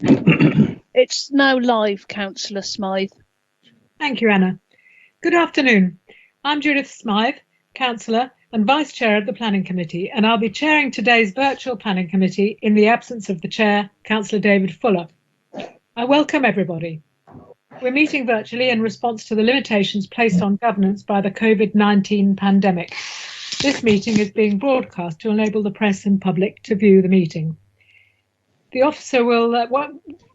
It's now live, Councillor Smythe. Thank you, Anna. Good afternoon. I'm Judith Smythe, Councillor and Vice Chair of the Planning Committee, and I'll be chairing today's virtual Planning Committee in the absence of the Chair, Councillor David Fuller. I welcome everybody. We're meeting virtually in response to the limitations placed on governance by the COVID-19 pandemic. This meeting is being broadcast to enable the press and public to view the meeting. The officer will,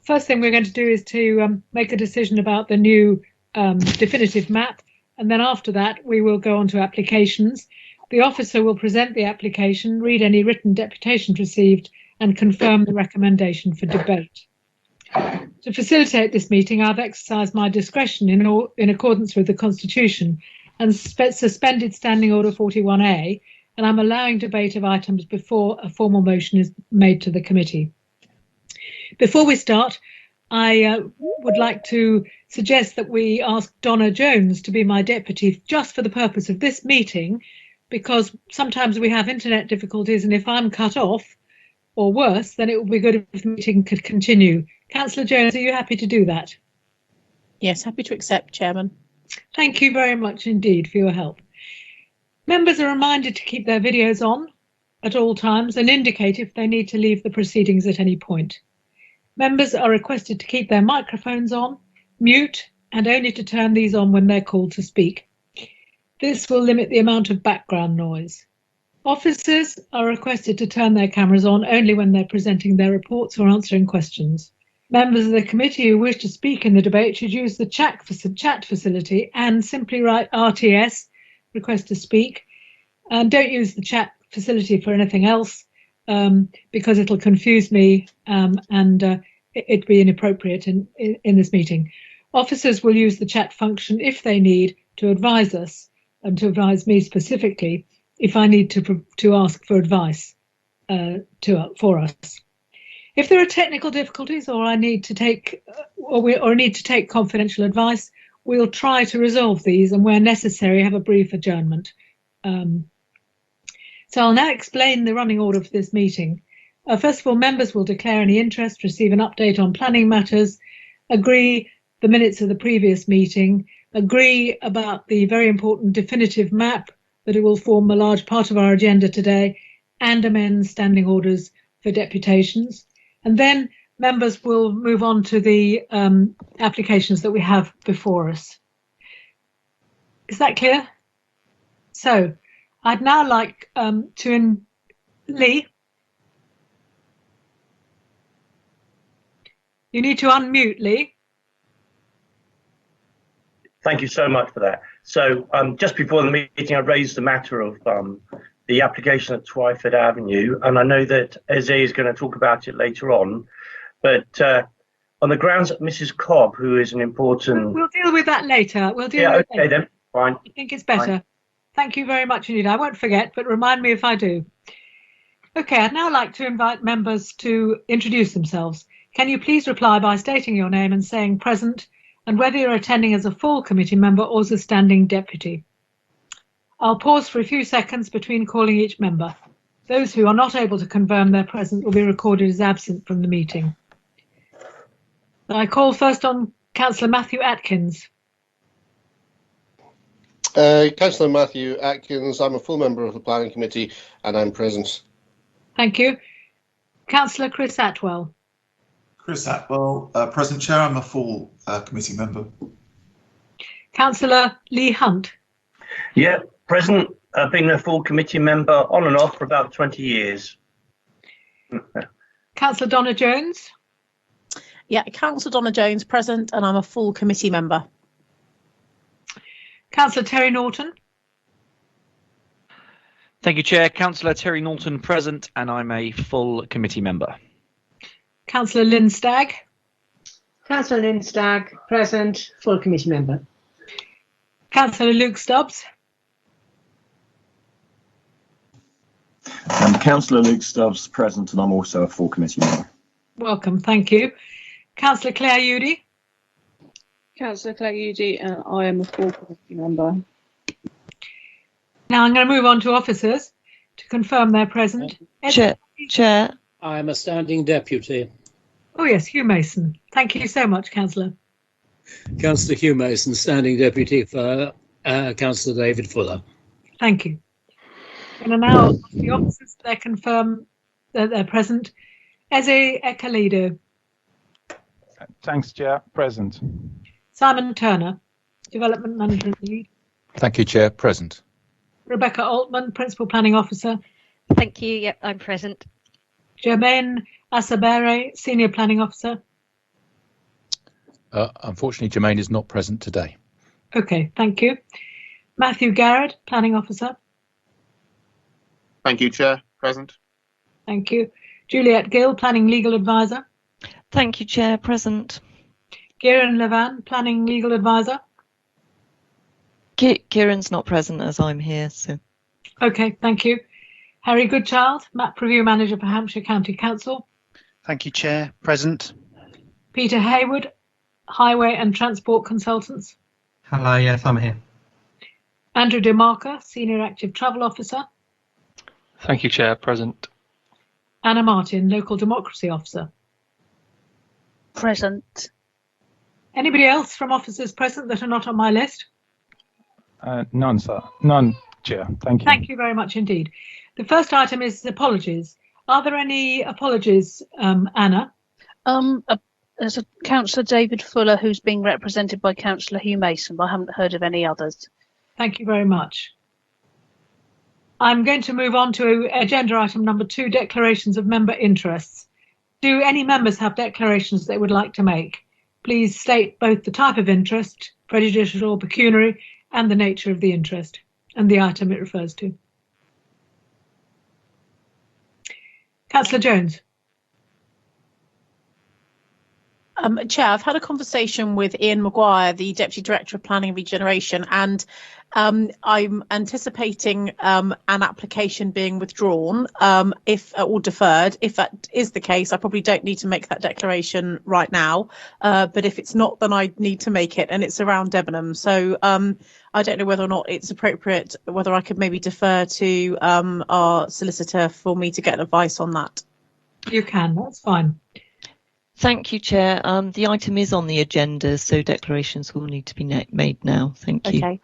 first thing we're going to do is to make a decision about the new definitive map, and then after that we will go on to applications. The officer will present the application, read any written deputations received, and confirm the recommendation for debate. To facilitate this meeting, I've exercised my discretion in accordance with the Constitution and suspended Standing Order 41A, and I'm allowing debate of items before a formal motion is made to the committee. Before we start, I would like to suggest that we ask Donna Jones to be my deputy just for the purpose of this meeting, because sometimes we have internet difficulties, and if I'm cut off, or worse, then it would be good if the meeting could continue. Councillor Jones, are you happy to do that? Yes, happy to accept, Chairman. Thank you very much indeed for your help. Members are reminded to keep their videos on at all times and indicate if they need to leave the proceedings at any point. Members are requested to keep their microphones on, mute, and only to turn these on when they're called to speak. This will limit the amount of background noise. Officers are requested to turn their cameras on only when they're presenting their reports or answering questions. Members of the committee who wish to speak in the debate should use the chat facility and simply write RTS, request to speak, and don't use the chat facility for anything else because it'll confuse me and it'd be inappropriate in this meeting. Officers will use the chat function if they need to advise us and to advise me specifically if I need to ask for advice for us. If there are technical difficulties or I need to take need to take confidential advice, we'll try to resolve these and where necessary have a brief adjournment. So I'll now explain the running order for this meeting. First of all, members will declare any interest, receive an update on planning matters, agree the minutes of the previous meeting, agree about the very important definitive map that it will form a large part of our agenda today, and amend standing orders for deputations. And then members will move on to the applications that we have before us. Is that clear? So I'd now like Lee. You need to unmute, Lee. Thank you so much for that. So just before the meeting, I raised the matter of the application at Twyford Avenue, and I know that Eze is going to talk about it later on, but on the grounds that Mrs. Cobb, who is an important... We'll deal with that later. We'll deal with it later. Then, fine. I think it's better. Fine. Thank you very much indeed. I won't forget, but remind me if I do. Okay, I'd now like to invite members to introduce themselves. Can you please reply by stating your name and saying present, and whether you're attending as a full committee member or as a standing deputy. I'll pause for a few seconds between calling each member. Those who are not able to confirm their presence will be recorded as absent from the meeting. I call first on Councillor Matthew Atkins. Councillor Matthew Atkins, I'm a full member of the Planning Committee and I'm present. Thank you. Councillor Chris Atwell. Chris Atwell, present chair, I'm a full committee member. Councillor Lee Hunt. Yeah, present, being a full committee member on and off for about 20 years. Councillor Donna Jones. Yeah, Councillor Donna Jones, present, and I'm a full committee member. Councillor Terry Norton. Thank you, Chair. Councillor Terry Norton, present, and I'm a full committee member. Councillor Lynn Stagg. Councillor Lynn Stagg, present, full committee member. Councillor Luke Stubbs. Councillor Luke Stubbs, present, and I'm also a full committee member. Welcome, thank you. Councillor Claire Udy. Councillor Claire Udy, and I am a full committee member. Now I'm going to move on to officers to confirm they're present. Chair. I am a standing deputy. Oh yes, Hugh Mason. Thank you so much, Councillor. Councillor Hugh Mason, Standing Deputy for Councillor David Fuller. Thank you. And now ask the officers they confirm that they're present. Eze Ekalido. Thanks, Chair. Present. Simon Turner, Development Management Lead. Thank you, Chair. Present. Rebecca Altman, Principal Planning Officer. Thank you. Yep, I'm present. Jermaine Asabere, Senior Planning Officer. Unfortunately, Jermaine is not present today. Okay, thank you. Matthew Garrett, Planning Officer. Thank you, Chair. Present. Thank you. Juliet Gill, Planning Legal Advisor. Thank you, Chair. Present. Kieran Levan, Planning Legal Advisor. Kieran's not present as I'm here, so. Okay, thank you. Harry Goodchild, Map Review Manager for Hampshire County Council. Thank you, Chair. Present. Peter Hayward, Highway and Transport Consultants. Hello, yes, I'm here. Andrew DeMarca, Senior Active Travel Officer. Thank you, Chair. Present. Anna Martin, Local Democracy Officer. Present. Anybody else from officers present that are not on my list? None, sir. None, Chair. Thank you. Thank you very much indeed. The first item is apologies. Are there any apologies, Anna? There's a Councillor David Fuller who's being represented by Councillor Hugh Mason, but I haven't heard of any others. Thank you very much. I'm going to move on to agenda item number 2, declarations of member interests. Do any members have declarations they would like to make? Please state both the type of interest, prejudicial or pecuniary, and the nature of the interest and the item it refers to. Councillor Jones. Chair, I've had a conversation with Ian Maguire, the Deputy Director of Planning and Regeneration, and I'm anticipating an application being withdrawn or deferred. If that is the case, I probably don't need to make that declaration right now. But if it's not, then I need to make it, and it's around Debenham. So I don't know whether or not it's appropriate, whether I could maybe defer to our solicitor for me to get advice on that. You can, that's fine. Thank you, Chair. The item is on the agenda, so declarations will need to be made now. Thank you. Okay.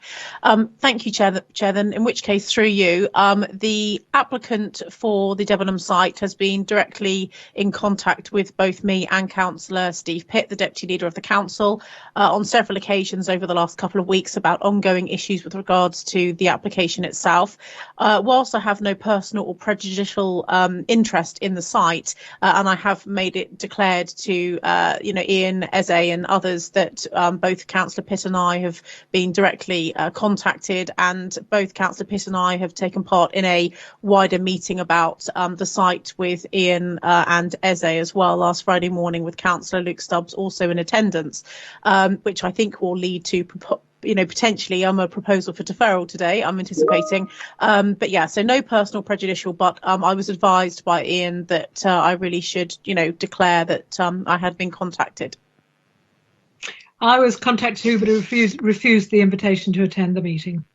Thank you, Chair. Then, in which case, through you, the applicant for the Debenham site has been directly in contact with both me and Councillor Steve Pitt, the Deputy Leader of the Council, on several occasions over the last couple of weeks about ongoing issues with regards to the application itself. Whilst I have no personal or prejudicial interest in the site, and I have made it declared to Ian, Eze and others that both Councillor Pitt and I have been directly contacted, and both Councillor Pitt and I have taken part in a wider meeting about the site with Ian and Eze as well last Friday morning, with Councillor Luke Stubbs also in attendance, which I think will lead to potentially a proposal for deferral today, I'm anticipating. But yeah, so no personal prejudicial, but I was advised by Ian that I really should, declare that I had been contacted. I was contacted too, but refused the invitation to attend the meeting.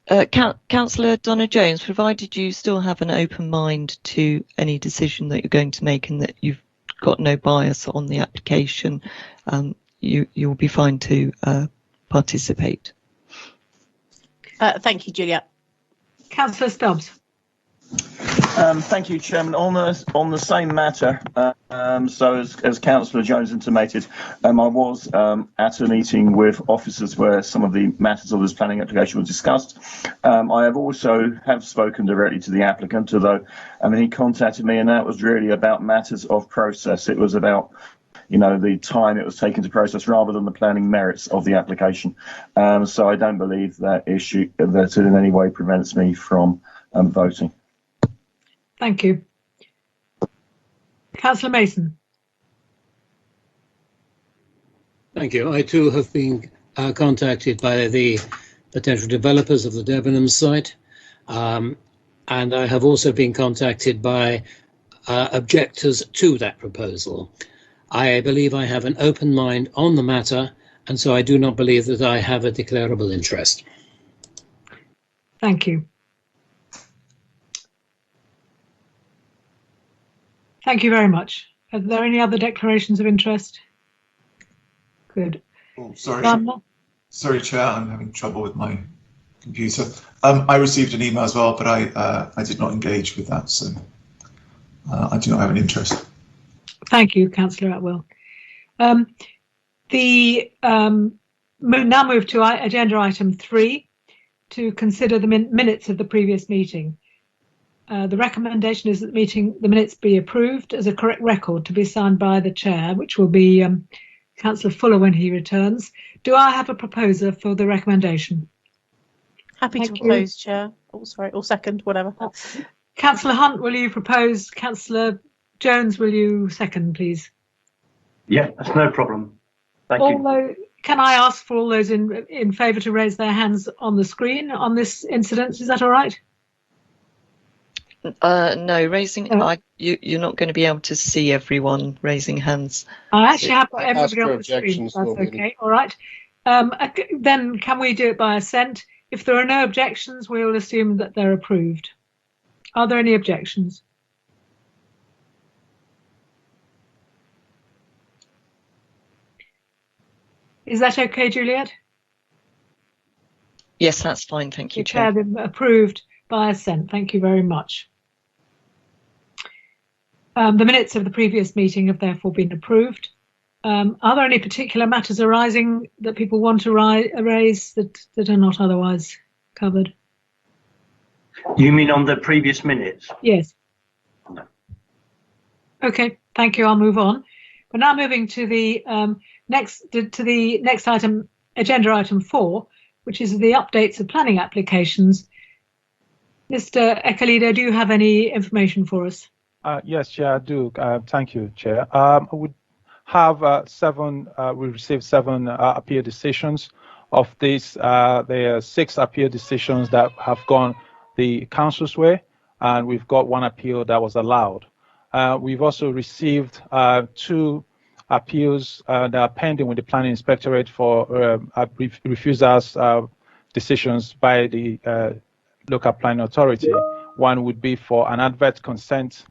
Councillor Donna Jones, provided you still have an open mind to any decision that you're going to make and that you've got no bias on the application, you'll be fine to participate. Thank you, Juliet. Councillor Stubbs. Thank you, Chairman. On the same matter, so as Councillor Jones intimated, I was at a meeting with officers where some of the matters of this planning application was discussed. I have spoken directly to the applicant, although he contacted me, and that was really about matters of process. It was about the time it was taken to process rather than the planning merits of the application. So I don't believe that it in any way prevents me from voting. Thank you. Councillor Mason. Thank you. I too have been contacted by the potential developers of the Debenham site, and I have also been contacted by objectors to that proposal. I believe I have an open mind on the matter, and so I do not believe that I have a declarable interest. Thank you. Thank you very much. Are there any other declarations of interest? Good. Oh, sorry, Chair, I'm having trouble with my computer. I received an email as well, but I did not engage with that, so I do not have an interest. Thank you, Councillor Atwell. Now move to agenda item 3, to consider the minutes of the previous meeting. The recommendation is that the minutes be approved as a correct record to be signed by the chair, which will be Councillor Fuller when he returns. Do I have a proposer for the recommendation? Happy to propose, Chair. Oh, sorry, or second, whatever. Councillor Hunt, will you propose? Councillor Jones, will you second, please? Yeah, that's no problem. Thank you. Can I ask for all those in favour to raise their hands on the screen on this incident? Is that all right? No, you're not going to be able to see everyone raising hands. I actually have got everybody on the screen. That's okay. All right. Then can we do it by assent? If there are no objections, we will assume that they're approved. Are there any objections? Is that okay, Juliet? Yes, that's fine. Thank you, Chair. Approved by assent. Thank you very much. The minutes of the previous meeting have therefore been approved. Are there any particular matters arising that people want to raise that are not otherwise covered? You mean on the previous minutes? Yes. No. Okay, thank you. I'll move on. We're now moving to the next item, agenda item 4, which is the updates of planning applications. Mr. Echolida, do you have any information for us? Yes, Chair, I do. Thank you, Chair. We have we received 7 appeal decisions. Of these, there are 6 appeal decisions that have gone the council's way, and we've got 1 appeal that was allowed. We've also received 2 appeals that are pending with the planning inspectorate for refusals decisions by the local planning authority. One would be for an advert consent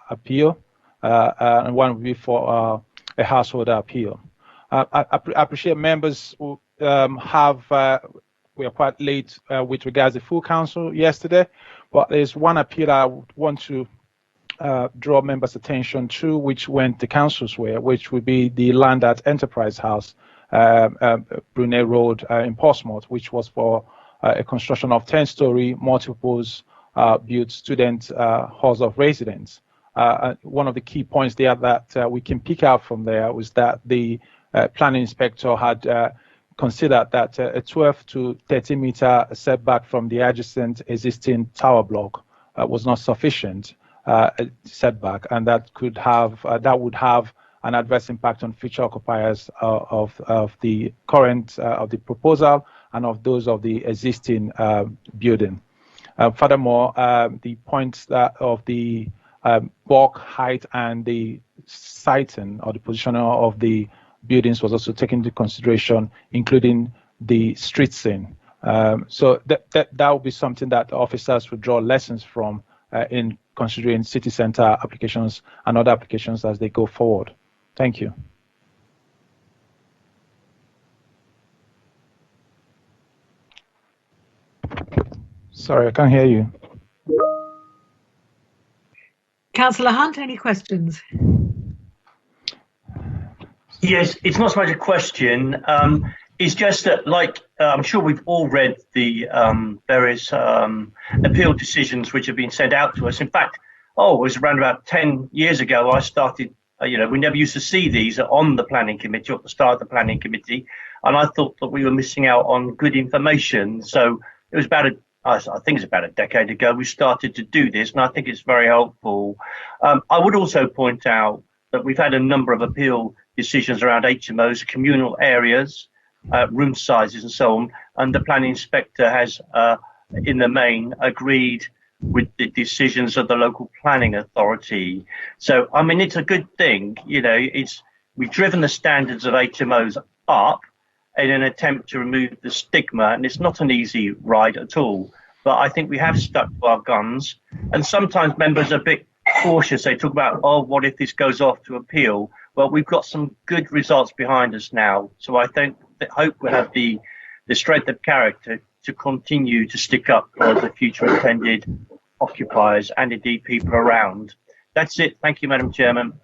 appeal, and one would be for a householder appeal. I appreciate members who we are quite late with regards to full council yesterday, but there's 1 appeal I would want to draw members' attention to, which went the council's way, which would be the land at Enterprise House, Brunei Road in Portsmouth, which was for a construction of 10-story multiples built student halls of residence. One of the key points there that we can pick out from there was that the planning inspector had considered that a 12 to 30 meter setback from the adjacent existing tower block was not sufficient setback, and that would have an adverse impact on future occupiers of the current of the proposal and of those of the existing building. Furthermore, the points of the bulk height and the siting or the positioning of the buildings was also taken into consideration, including the street scene. So that would be something that officers would draw lessons from in considering city centre applications and other applications as they go forward. Thank you. Sorry, I can't hear you. Councillor Hunt, any questions? Yes, it's not so much a question. It's just that, like, I'm sure we've all read the various appeal decisions which have been sent out to us. In fact, it was around about 10 years ago I started, we never used to see these on the planning committee or at the start of the planning committee, and I thought that we were missing out on good information. So it was I think it's about a decade ago we started to do this, and I think it's very helpful. I would also point out that we've had a number of appeal decisions around HMOs, communal areas, room sizes and so on, and the planning inspector has in the main agreed with the decisions of the local planning authority. So I mean, it's a good thing. We've driven the standards of HMOs up in an attempt to remove the stigma, and it's not an easy ride at all, but I think we have stuck to our guns, and sometimes members are a bit cautious. They talk about, oh, what if this goes off to appeal? Well, we've got some good results behind us now, so I hope we'll have the strength of character to continue to stick up for the future intended occupiers and indeed people around. That's it. Thank you, Madam Chairman.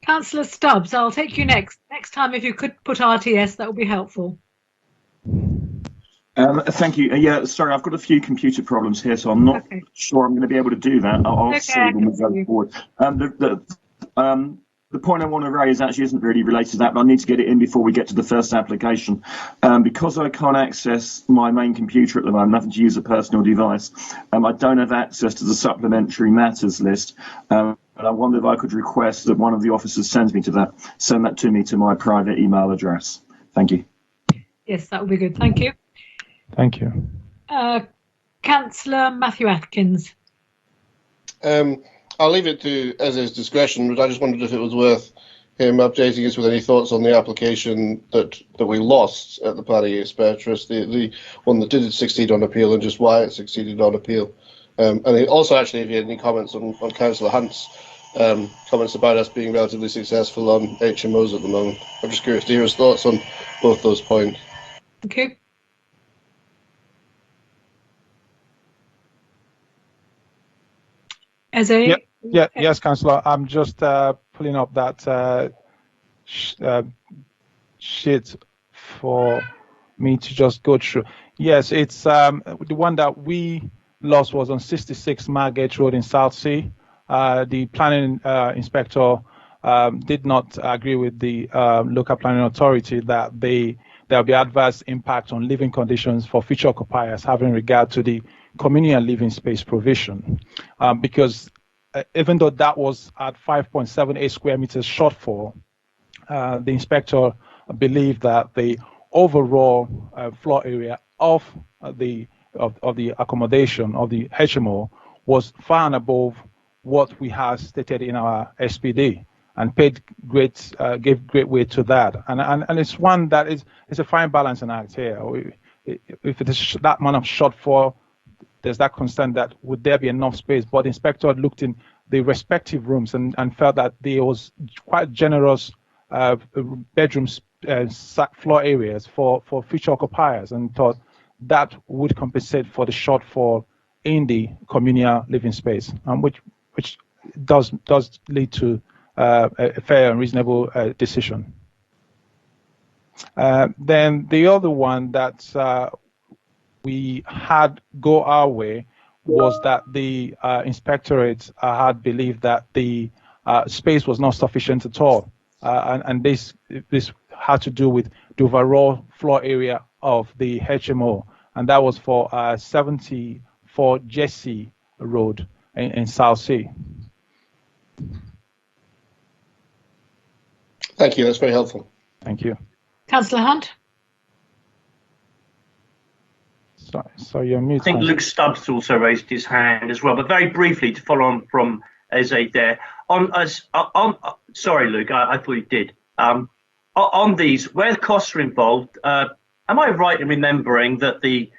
Councillor Stubbs, I'll take you next. Next time, if you could put RTS, that would be helpful. Thank you. Yeah, sorry, I've got a few computer problems here, so I'm not sure I'm going to be able to do that. I'll see when we go forward. The point I want to raise actually isn't really related to that, but I need to get it in before we get to the first application. Because I can't access my main computer at the moment, having to use a personal device, I don't have access to the supplementary matters list. And I wonder if I could request that one of the officers send that to me to my private email address. Thank you. Yes, that would be good. Thank you. Thank you. Councillor Matthew Atkins. I'll leave it to Eze's discretion, but I just wondered if it was worth him updating us with any thoughts on the application that we lost at the planning expertise, the one that did succeed on appeal, and just why it succeeded on appeal. And also, actually, if you had any comments on Councillor Hunt's comments about us being relatively successful on HMOs at the moment. I'm just curious to hear his thoughts on both those points. Okay. Eze? Yes, Councillor. I'm just pulling up that sheet for me to just go through. Yes, it's the one that we lost was on 66 Margate Road in Southsea. The planning inspector did not agree with the local planning authority that there'll be adverse impact on living conditions for future occupiers having regard to the community and living space provision, because even though that was at 5.78 square meters shortfall, the inspector believed that the overall floor area of the accommodation of the HMO was far and above what we have stated in our SPD, and gave great weight to that. And it's one that is a fine balancing act here. If it is that amount of shortfall, there's that concern that would there be enough space, but the inspector looked in the respective rooms and felt that there was quite generous bedrooms, floor areas for future occupiers, and thought that would compensate for the shortfall in the communal living space, which does lead to a fair and reasonable decision. Then the other one that we had go our way was that the inspectorate had believed that the space was not sufficient at all, and this had to do with the overall floor area of the HMO, and that was for 74 Jesse Road in Southsea. Thank you. That's very helpful. Thank you. Councillor Hunt. So you're muted. I think Luke Stubbs also raised his hand as well, but very briefly to follow on from Eze there. Sorry, Luke, I thought you did. On these, where costs are involved, am I right in remembering that the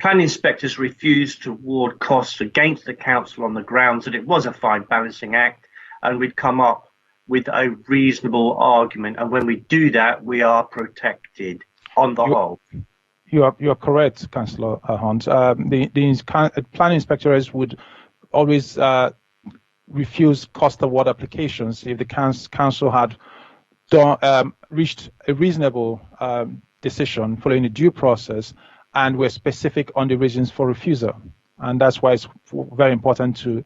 planning inspectors refused to award costs against the council on the grounds that it was a fine balancing act, and we'd come up with a reasonable argument, and when we do that, we are protected on the whole? You are correct, Councillor Hunt. The planning inspectors would always refuse cost award applications if the council had reached a reasonable decision following a due process and were specific on the reasons for refusal. And that's why it's very important to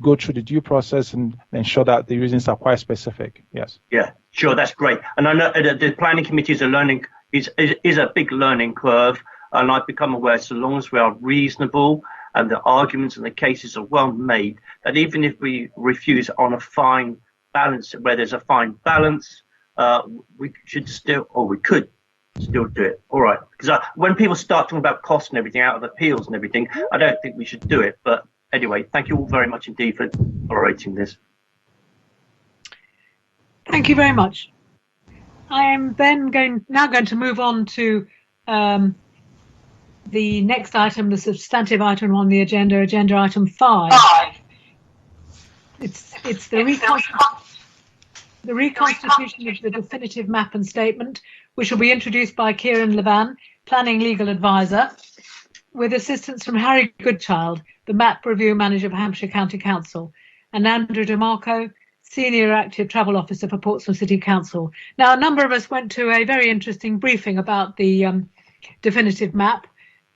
go through the due process and ensure that the reasons are quite specific. Yes. Yeah, sure, that's great. And I know the planning committee is a big learning curve, and I've become aware, so long as we are reasonable and the arguments and the cases are well made, that even if we refuse on a fine balance, where there's a fine balance, we should still, or we could still do it. All right, because when people start talking about costs and everything out of appeals and everything, I don't think we should do it. But anyway, thank you all very much indeed for tolerating this. Thank you very much. I am then now going to move on to the next item, the substantive item on the agenda, agenda item 5. It's the reconstitution of the definitive map and statement, which will be introduced by Kieran Levan, Planning Legal Advisor, with assistance from Harry Goodchild, the Map Review Manager for Hampshire County Council, and Andrew DeMarco, Senior Active Travel Officer for Portsmouth City Council. Now, a number of us went to a very interesting briefing about the definitive map,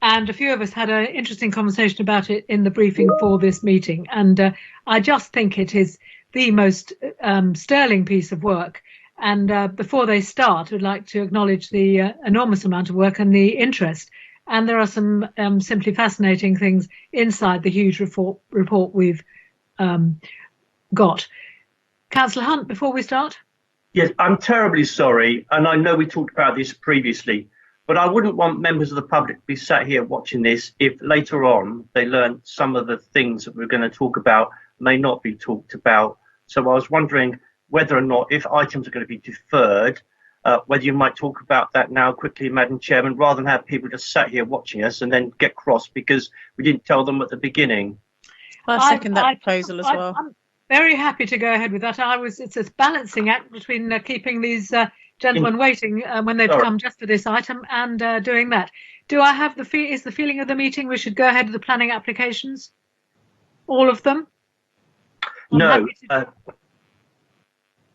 and a few of us had an interesting conversation about it in the briefing for this meeting. And I just think it is the most sterling piece of work. And before they start, I'd like to acknowledge the enormous amount of work and the interest. And there are some simply fascinating things inside the huge report we've got. Councillor Hunt, before we start? Yes, I'm terribly sorry, and I know we talked about this previously, but I wouldn't want members of the public to be sat here watching this if later on they learn some of the things that we're going to talk about may not be talked about. So I was wondering whether or not, if items are going to be deferred, whether you might talk about that now quickly, Madam Chairman, rather than have people just sat here watching us and then get cross because we didn't tell them at the beginning. I second that proposal as well. I'm very happy to go ahead with that. It's a balancing act between keeping these gentlemen waiting when they've come just for this item and doing that. Do I have is the feeling of the meeting we should go ahead with the planning applications? All of them? No,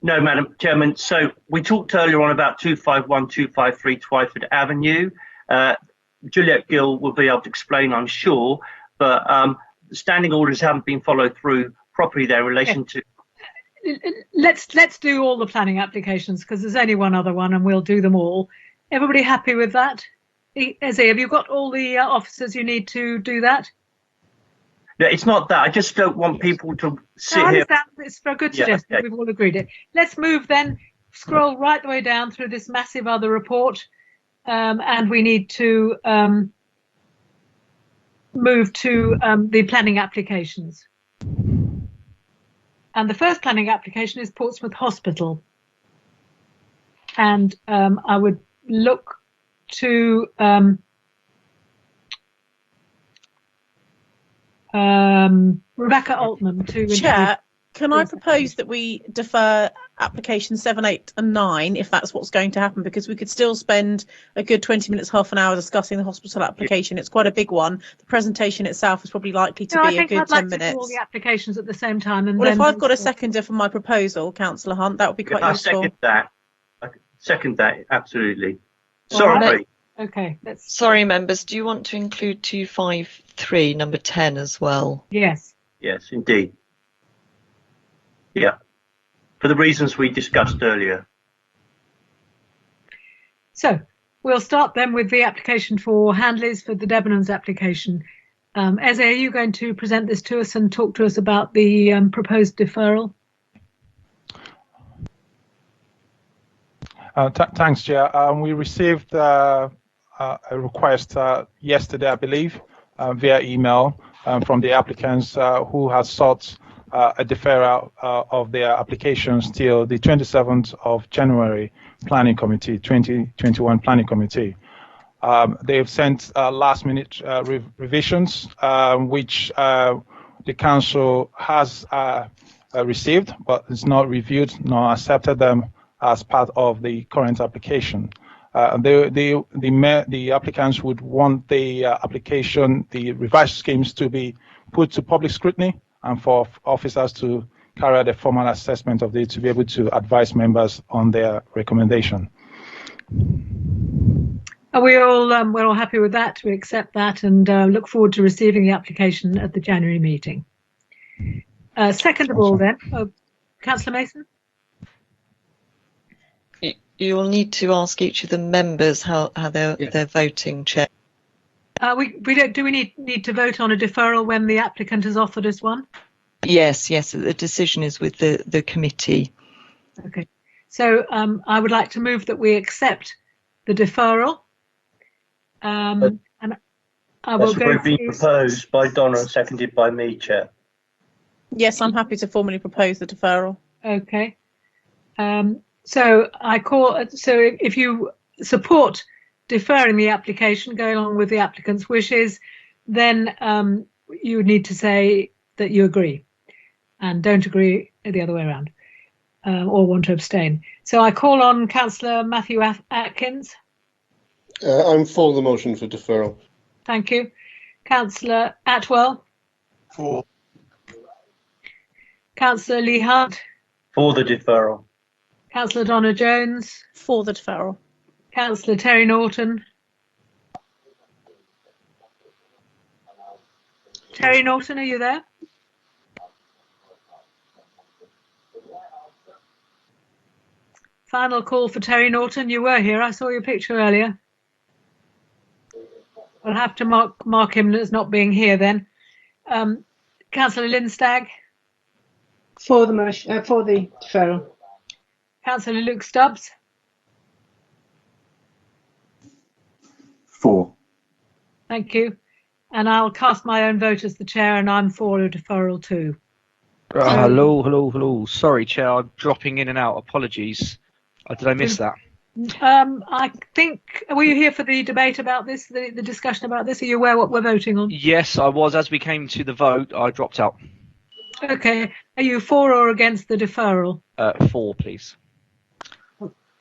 no, Madam Chairman. So we talked earlier on about 251, 253 Twyford Avenue. Juliet Gill will be able to explain, I'm sure, but the standing orders haven't been followed through properly there in relation to. Let's do all the planning applications because there's only one other one and we'll do them all. Everybody happy with that? Ezzy, have you got all the officers you need to do that? No, it's not that. I just don't want people to sit here. It's a good suggestion. Yeah, okay. We've all agreed it. Let's move then, scroll right the way down through this massive other report. And we need to move to the planning applications. And the first planning application is Portsmouth Hospital. And I would look to Rebecca Altman to Chair, can I propose that we defer application 7, 8 and 9 if that's what's going to happen, because we could still spend a good 20 minutes, half an hour discussing the hospital application. It's quite a big one. The presentation itself is probably likely to be a good 10 minutes. To do all the applications at the same time. And well, if I've got a seconder for my proposal, Councillor Hunt, that would be quite useful. I second that, absolutely. Sorry. Right. Okay. Sorry, members. Do you want to include 253, number 10 as well? Yes. Yes, indeed. Yeah, for the reasons we discussed earlier. So we'll start then with the application for Handleys for the Debenhams application. Eze, are you going to present this to us and talk to us about the proposed deferral? Thanks, Chair. We received a request yesterday, I believe, via email from the applicants who has sought a deferral of their applications till the 27th of January Planning Committee, 2021 Planning Committee. They've sent last-minute revisions, which the Council has received, but it's not reviewed nor accepted them as part of the current application. The applicants would want the application, the revised schemes, to be put to public scrutiny and for officers to carry out a formal assessment of it to be able to advise members on their recommendation. Are we all we're all happy with that? We accept that and look forward to receiving the application at the January meeting. Second of all, then, Councillor Mason. You'll need to ask each of the members how they're voting, Chair. Do we need to vote on a deferral when the applicant has offered us one? Yes. The decision is with the committee. Okay. So I would like to move that we accept the deferral. And I will go. That's been proposed by Donna and seconded by me, Chair. Yes, I'm happy to formally propose the deferral. Okay. So if you support deferring the application, going along with the applicant's wishes, then you would need to say that you agree and don't agree the other way around, or want to abstain. So I call on Councillor Matthew Atkins. I'm for the motion for deferral. Thank you. Councillor Atwell. For. Councillor Lee Hunt. For the deferral. Councillor Donna Jones. For the deferral. Councillor Terry Norton. Terry Norton, are you there? Final call for Terry Norton. You were here. I saw your picture earlier. I'll have to mark him as not being here then. Councillor Lindstag. For the motion, for the deferral. Councillor Luke Stubbs. For. Thank you. And I'll cast my own vote as the chair, and I'm for a deferral too. Hello. Sorry, Chair, I'm dropping in and out. Apologies. Did I miss that? I think, were you here for the debate about this, the discussion about this? Are you aware what we're voting on? Yes, I was. As we came to the vote, I dropped out. Okay. Are you for or against the deferral? For, please.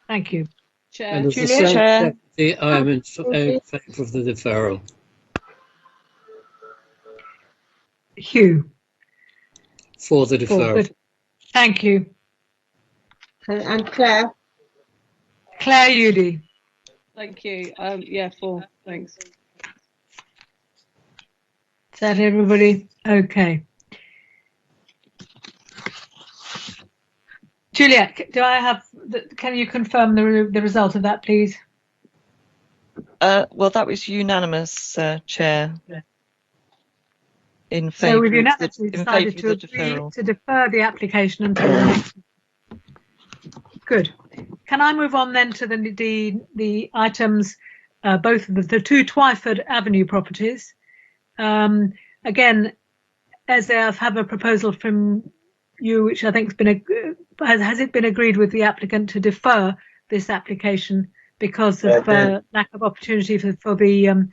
Thank you. Chair. And as the Secretary, I am in favour of the deferral. Hugh. For the deferral. Thank you. And Claire. Claire Udy. Thank you. Yeah, for. Thanks. Is that everybody? Okay. Juliet, do I have? Can you confirm the result of that, please? Well, that was unanimous, Chair. Yeah. In favour. So we've unanimously decided to agree to defer the application until the next. Good. Can I move on then to the items, both of the two Twyford Avenue properties? Again, as I have a proposal from you, which I think has it been agreed with the applicant to defer this application because of lack of opportunity for the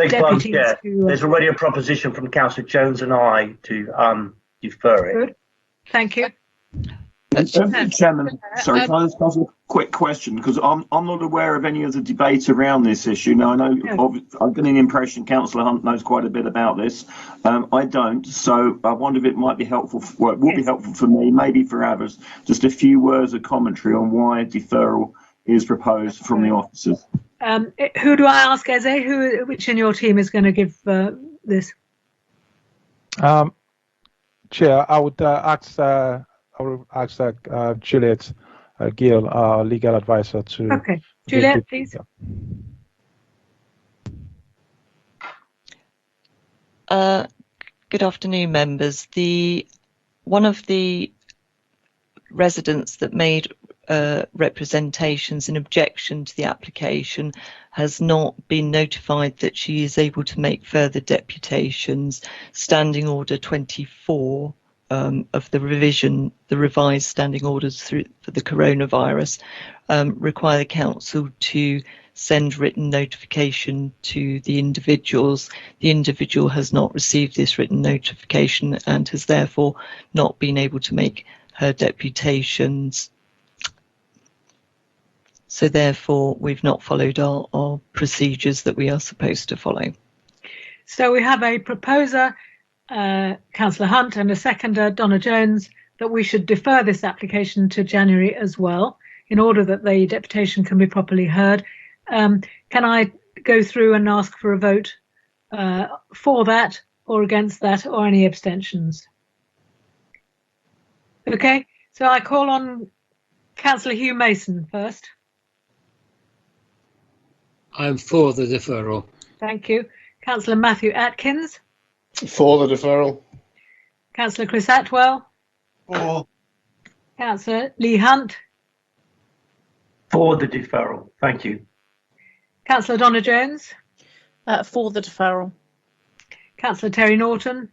deputies to. There's already a proposition from Councillor Jones and I to defer it. Good. Thank you. Chairman, sorry, can I just ask a quick question? Because I'm not aware of any of the debate around this issue. Now, I know I've got an impression Councillor Hunt knows quite a bit about this. I don't, so I wonder if it might be helpful, well, it would be helpful for me, maybe for others, just a few words of commentary on why deferral is proposed from the officers. Who do I ask, Eze? Which in your team is going to give this? Chair, I would ask Juliet Gill, our legal advisor, to. Okay, Juliet, please. Good afternoon, members. One of the residents that made representations in objection to the application has not been notified that she is able to make further deputations. Standing Order 24 of the revised standing orders for the coronavirus require the council to send written notification to the individuals. The individual has not received this written notification and has therefore not been able to make her deputations. So therefore we've not followed our procedures that we are supposed to follow. So we have a proposer, Councillor Hunt, and a seconder, Donna Jones, that we should defer this application to January as well, in order that the deputation can be properly heard. Can I go through and ask for a vote for that or against that, or any abstentions? Okay, so I call on Councillor Hugh Mason first. I'm for the deferral. Thank you. Councillor Matthew Atkins. For the deferral. Councillor Chris Atwell. For. Councillor Lee Hunt. For the deferral. Thank you. Councillor Donna Jones. For the deferral. Councillor Terry Norton.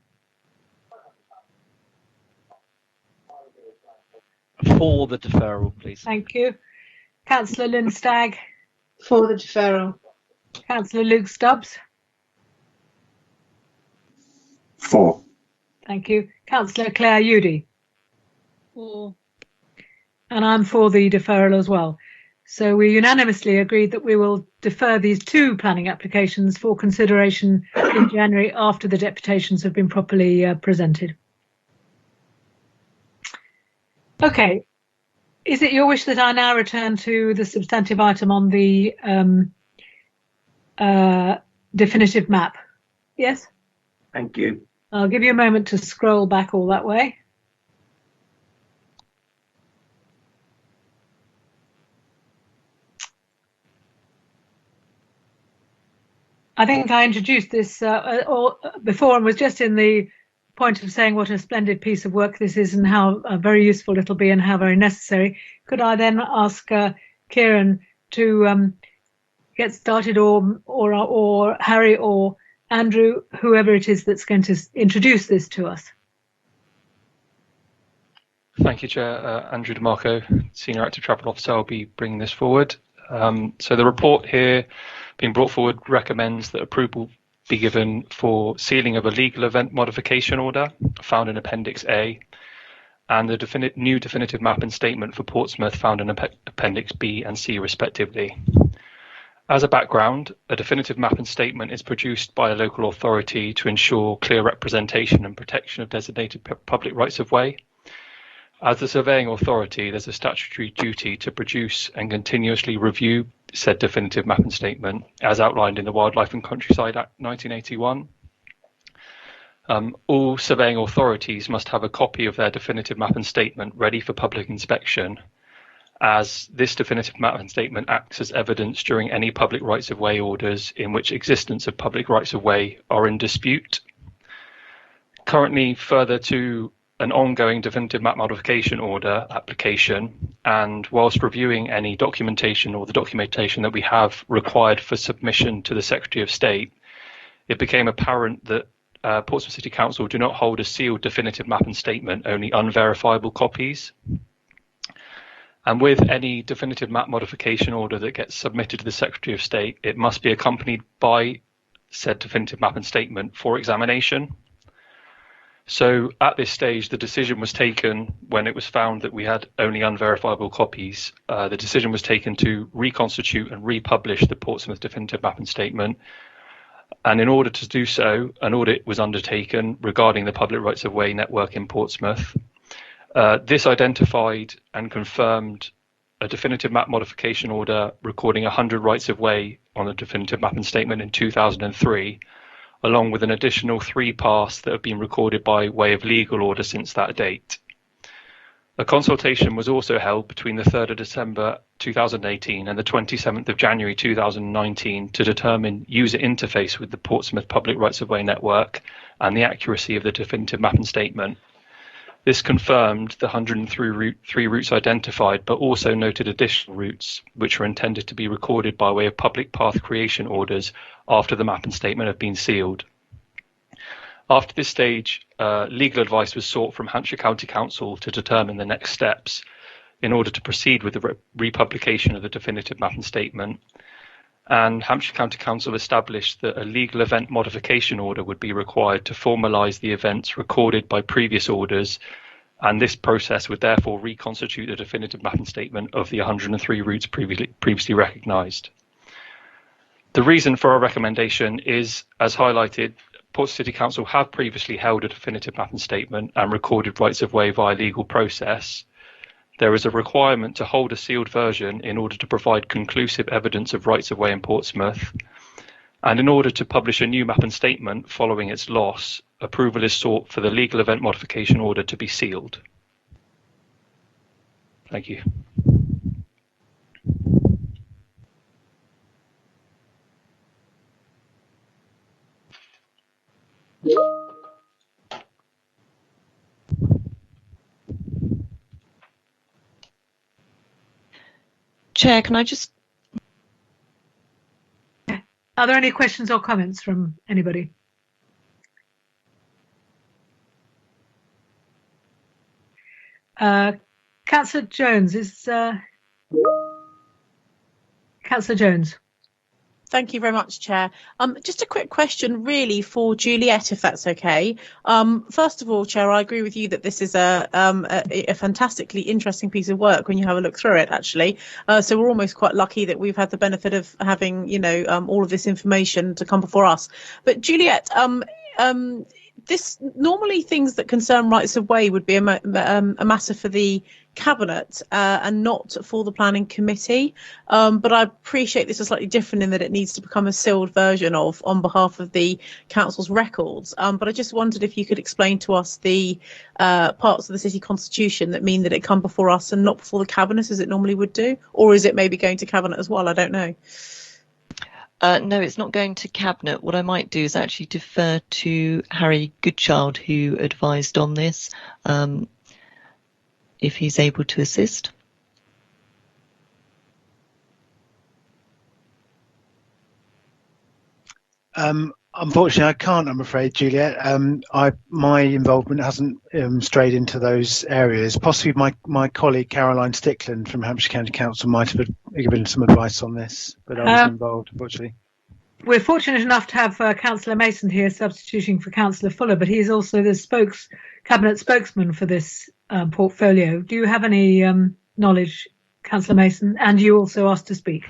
For the deferral, please. Thank you. Councillor Lynn Stagg. For the deferral. Councillor Luke Stubbs. For. Thank you. Councillor Claire Udy. For. And I'm for the deferral as well. So we unanimously agreed that we will defer these two planning applications for consideration in January after the deputations have been properly presented. Okay. Is it your wish that I now return to the substantive item on the definitive map? Yes? Thank you. I'll give you a moment to scroll back all that way. I think I introduced this before and was just in the point of saying what a splendid piece of work this is and how very useful it'll be and how very necessary. Could I then ask Kieran to get started, or Harry or Andrew, whoever it is that's going to introduce this to us? Thank you, Chair. Andrew DeMarco, Senior Active Travel Officer. I'll be bringing this forward. So the report here being brought forward recommends that approval be given for sealing of a legal event modification order found in Appendix A and the new definitive map and statement for Portsmouth found in Appendix B and C respectively. As a background, a definitive map and statement is produced by a local authority to ensure clear representation and protection of designated public rights of way. As the surveying authority, there's a statutory duty to produce and continuously review said definitive map and statement as outlined in the Wildlife and Countryside Act 1981. All surveying authorities must have a copy of their definitive map and statement ready for public inspection, as this definitive map and statement acts as evidence during any public rights of way orders in which existence of public rights of way are in dispute. Currently, further to an ongoing definitive map modification order application, and whilst reviewing any documentation or the documentation that we have required for submission to the Secretary of State, it became apparent that Portsmouth City Council do not hold a sealed definitive map and statement, only unverifiable copies. And with any definitive map modification order that gets submitted to the Secretary of State, it must be accompanied by said definitive map and statement for examination. So at this stage, the decision was taken when it was found that we had only unverifiable copies. The decision was taken to reconstitute and republish the Portsmouth definitive map and statement. And in order to do so, an audit was undertaken regarding the public rights of way network in Portsmouth. This identified and confirmed a definitive map modification order recording 100 rights of way on the definitive map and statement in 2003, along with an additional 3 paths that have been recorded by way of legal order since that date. A consultation was also held between the 3rd of December 2018 and the 27th of January 2019 to determine user interface with the Portsmouth Public Rights of Way network and the accuracy of the definitive map and statement. This confirmed the 103 routes identified, but also noted additional routes which were intended to be recorded by way of public path creation orders after the map and statement have been sealed. After this stage, legal advice was sought from Hampshire County Council to determine the next steps in order to proceed with the republication of the definitive map and statement. And Hampshire County Council established that a legal event modification order would be required to formalise the events recorded by previous orders, and this process would therefore reconstitute the definitive map and statement of the 103 routes previously recognised. The reason for our recommendation is, as highlighted, Portsmouth City Council have previously held a definitive map and statement and recorded rights of way via legal process. There is a requirement to hold a sealed version in order to provide conclusive evidence of rights of way in Portsmouth. And in order to publish a new map and statement following its loss, approval is sought for the legal event modification order to be sealed. Thank you. Chair, can I just... Are there any questions or comments from anybody? Councillor Jones, is Councillor Councillor Jones. Thank you very much, Chair. Just a quick question, really, for Juliet, if that's okay. First of all, Chair, I agree with you that this is a fantastically interesting piece of work when you have a look through it, actually. So we're almost quite lucky that we've had the benefit of having, all of this information to come before us. But Juliet, this normally things that concern rights of way would be a matter for the Cabinet and not for the Planning Committee. But I appreciate this is slightly different in that it needs to become a sealed version of on behalf of the Council's records. But I just wondered if you could explain to us the parts of the City Constitution that mean that it come before us and not before the Cabinet as it normally would do, or is it maybe going to Cabinet as well? I don't know. No, it's not going to Cabinet. What I might do is actually defer to Harry Goodchild, who advised on this, if he's able to assist. Unfortunately, I can't, I'm afraid, Juliet. My involvement hasn't strayed into those areas. Possibly my colleague Caroline Stickland from Hampshire County Council might have given some advice on this, but I wasn't involved, unfortunately. We're fortunate enough to have Councillor Mason here substituting for Councillor Fuller, but he is also the Cabinet spokesman for this portfolio. Do you have any knowledge, Councillor Mason? And you also asked to speak.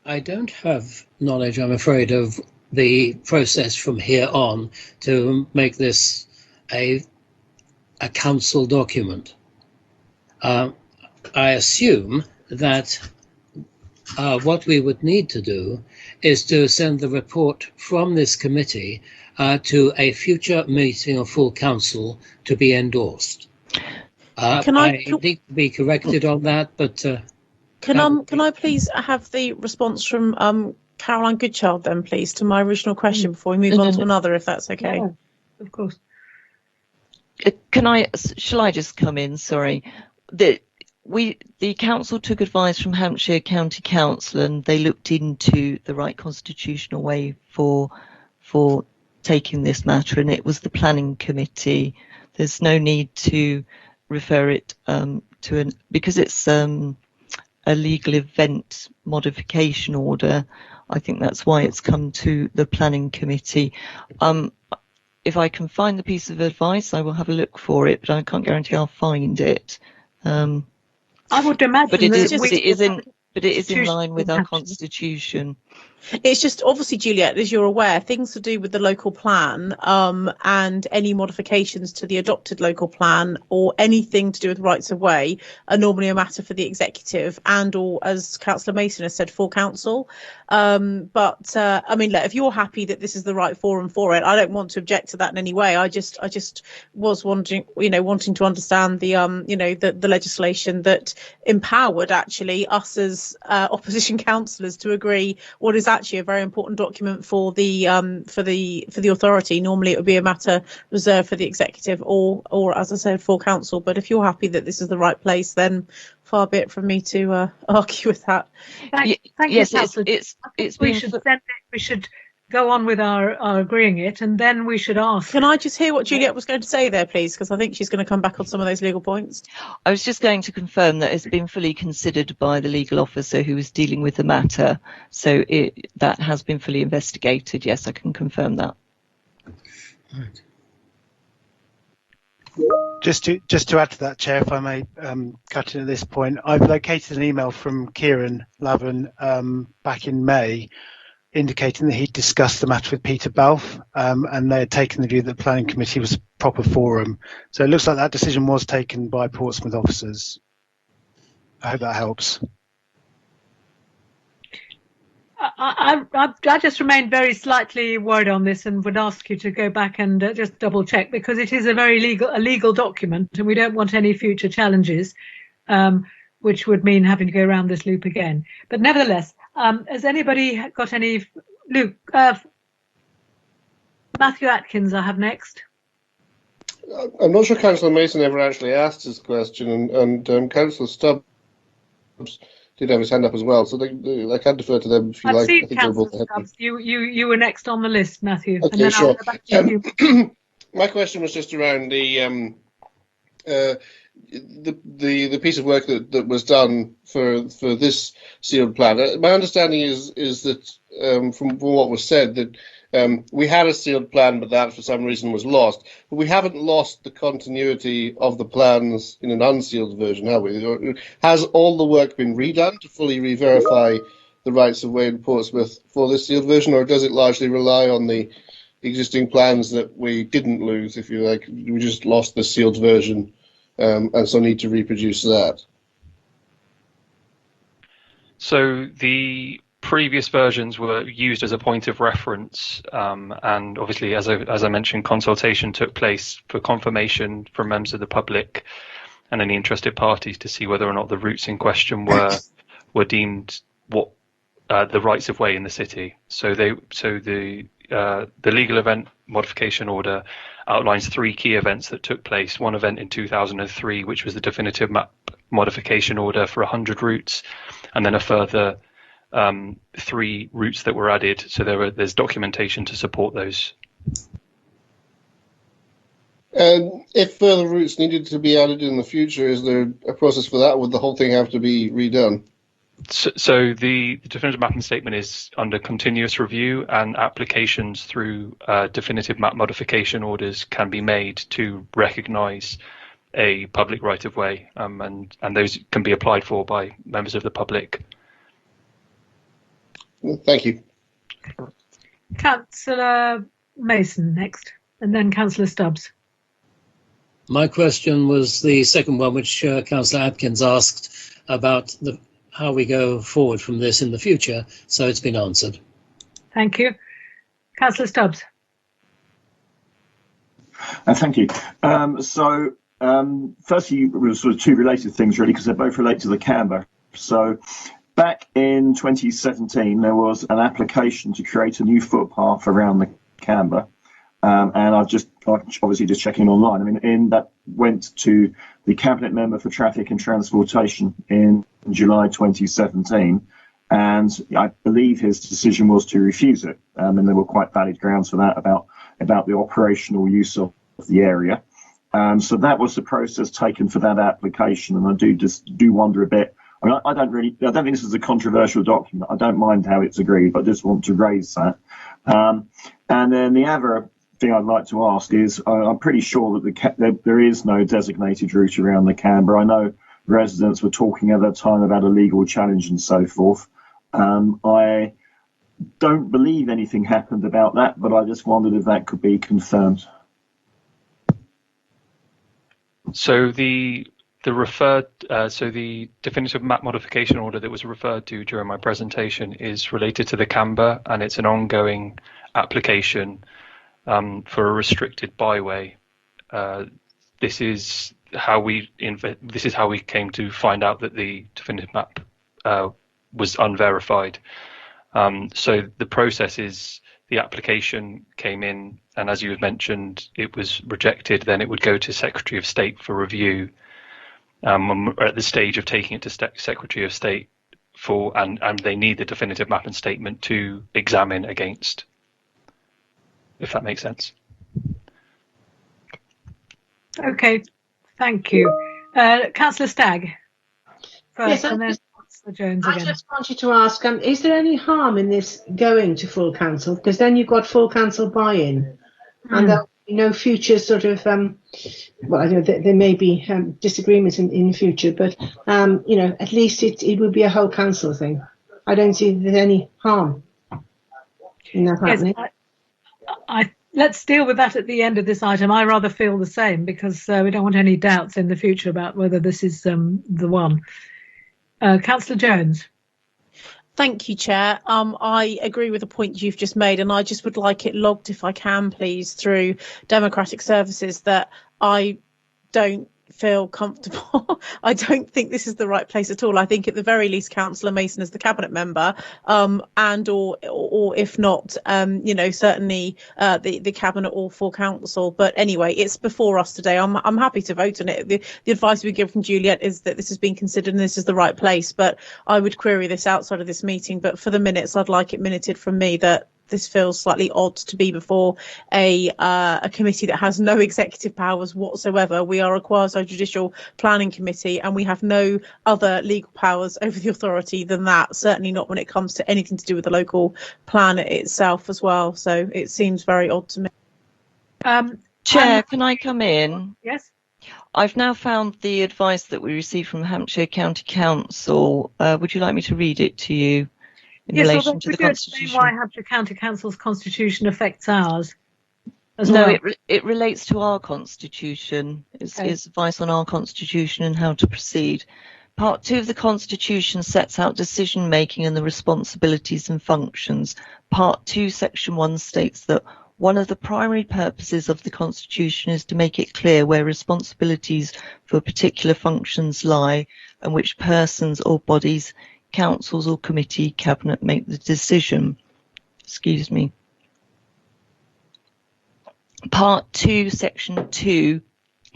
I don't have knowledge, I'm afraid, of the process from here on to make this a council document. I assume that what we would need to do is to send the report from this committee to a future meeting of full council to be endorsed. I need to be corrected on that, but can I please have the response from Caroline Goodchild then, please, to my original question before we move on to another, if that's okay? Yeah, of course. Shall I just come in? Sorry. The council took advice from Hampshire County Council and they looked into the right constitutional way for taking this matter, and it was the Planning Committee. There's no need to refer it because it's a legal event modification order. I think that's why it's come to the Planning Committee. If I can find the piece of advice, I will have a look for it, but I can't guarantee I'll find it. I would imagine, but it is in line with our constitution. It's just obviously, Juliet, as you're aware, things to do with the local plan and any modifications to the adopted local plan or anything to do with rights of way are normally a matter for the executive and or, as Councillor Mason has said, full council. I mean, look, if you're happy that this is the right forum for it, I don't want to object to that in any way. I just was wondering, wanting to understand the the legislation that empowered actually us as opposition councillors to agree what is actually a very important document for the authority. Normally it would be a matter reserved for the executive or as I said, full council. But if you're happy that this is the right place, then far be it from me to argue with that. Thank yes, you, we should go on with our agreeing it, and then we should ask. Can I just hear what Juliet was going to say there, please? Because I think she's going to come back on some of those legal points. I was just going to confirm that it's been fully considered by the legal officer who was dealing with the matter. So that has been fully investigated. Yes, I can confirm that. Right. Just to add to that, Chair, if I may cut in at this point, I've located an email from Kieran Lavin back in May, indicating that he'd discussed the matter with Peter Balfe, and they had taken the view that the Planning Committee was a proper forum. So it looks like that decision was taken by Portsmouth officers. I hope that helps. I just remain very slightly worried on this and would ask you to go back and just double check, because it is a very legal document and we don't want any future challenges, which would mean having to go around this loop again. But nevertheless, has anybody got any? Luke, Matthew Atkins I have next. I'm not sure Councillor Mason ever actually asked his question, and Councillor Stubbs did have his hand up as well, so I can defer to them if you like. Seen Councillor Stubbs. You were next on the list, Matthew. Okay, and then sure. I'll go back to you. My question was just around the the piece of work that was done for this sealed plan. My understanding is that from what was said that we had a sealed plan, but that for some reason was lost. But we haven't lost the continuity of the plans in an unsealed version, have we? Has all the work been redone to fully re-verify the rights of way in Portsmouth for this sealed version, or does it largely rely on the existing plans that we didn't lose, if you like? We just lost the sealed version, and so need to reproduce that. So the previous versions were used as a point of reference, and obviously, as I mentioned, consultation took place for confirmation from members of the public and any interested parties to see whether or not the routes in question were deemed the rights of way in the city. So the legal event modification order outlines 3 key events that took place. One event in 2003, which was the definitive map modification order for 100 routes, and then a further 3 routes that were added. So there's documentation to support those. And if further routes needed to be added in the future, is there a process for that? Would the whole thing have to be redone? So the definitive mapping statement is under continuous review, and applications through definitive map modification orders can be made to recognise a public right of way, and those can be applied for by members of the public. Thank you. Councillor Mason next, and then Councillor Stubbs. My question was the second one, which Councillor Atkins asked about how we go forward from this in the future, so it's been answered. Thank you. Councillor Stubbs. Thank you. Firstly, sort of 2 related things really, because they both relate to the Canberra. So back in 2017, there was an application to create a new footpath around the Canberra. And I'm obviously just checking online. I mean, that went to the Cabinet Member for Traffic and Transportation in July 2017, and I believe his decision was to refuse it. And there were quite valid grounds for that about the operational use of the area. So that was the process taken for that application, and I do wonder a bit. I mean, I don't think this is a controversial document. I don't mind how it's agreed, but I just want to raise that. And then the other thing I'd like to ask is, I'm pretty sure that there is no designated route around the Canberra. I know residents were talking at that time about a legal challenge and so forth. I don't believe anything happened about that, but I just wondered if that could be confirmed. So the definitive map modification order that was referred to during my presentation is related to the Canberra, and it's an ongoing application for a restricted byway. This is how we came to find out that the definitive map was unverified. So the process is, the application came in, and as you had mentioned, it was rejected. Then it would go to Secretary of State for review. We're at the stage of taking it to Secretary of State and they need the definitive map and statement to examine against, if that makes sense. Okay, thank you. Councillor Stagg first, Yes, and then Councillor Jones again. I just wanted to ask, is there any harm in this going to full council? Because then you've got full council buy-in, and there'll be no future sort of, well, I know there may be disagreements in the future, but, at least it would be a whole council thing. I don't see there's any harm in that happening. Let's deal with that at the end of this item. I rather feel the same, because we don't want any doubts in the future about whether this is the one. Councillor Jones. Thank you, Chair. I agree with the point you've just made, and I just would like it logged, if I can, please, through Democratic Services, that I don't feel comfortable. I don't think this is the right place at all. I think at the very least Councillor Mason is the cabinet member, and or if not, certainly the cabinet or full council. But anyway, it's before us today. I'm happy to vote on it. The advice we give from Juliet is that this has been considered and this is the right place. But I would query this outside of this meeting. But for the minutes, I'd like it minuted from me that this feels slightly odd to be before a committee that has no executive powers whatsoever. We are a quasi-judicial planning committee, and we have no other legal powers over the authority than that. Certainly not when it comes to anything to do with the local plan itself as well. So it seems very odd to me. Chair, can I come in? Yes. I've now found the advice that we received from Hampshire County Council. Would you like me to read it to you in relation to the Constitution? Why Hampshire County Council's Constitution affects ours? No, it relates to our Constitution. It's advice on our Constitution and how to proceed. Part 2 of the Constitution sets out decision making and the responsibilities and functions. Part 2, Section 1 states that one of the primary purposes of the Constitution is to make it clear where responsibilities for particular functions lie and which persons or bodies, councils or committee, cabinet make the decision. Excuse me. Part 2, Section 2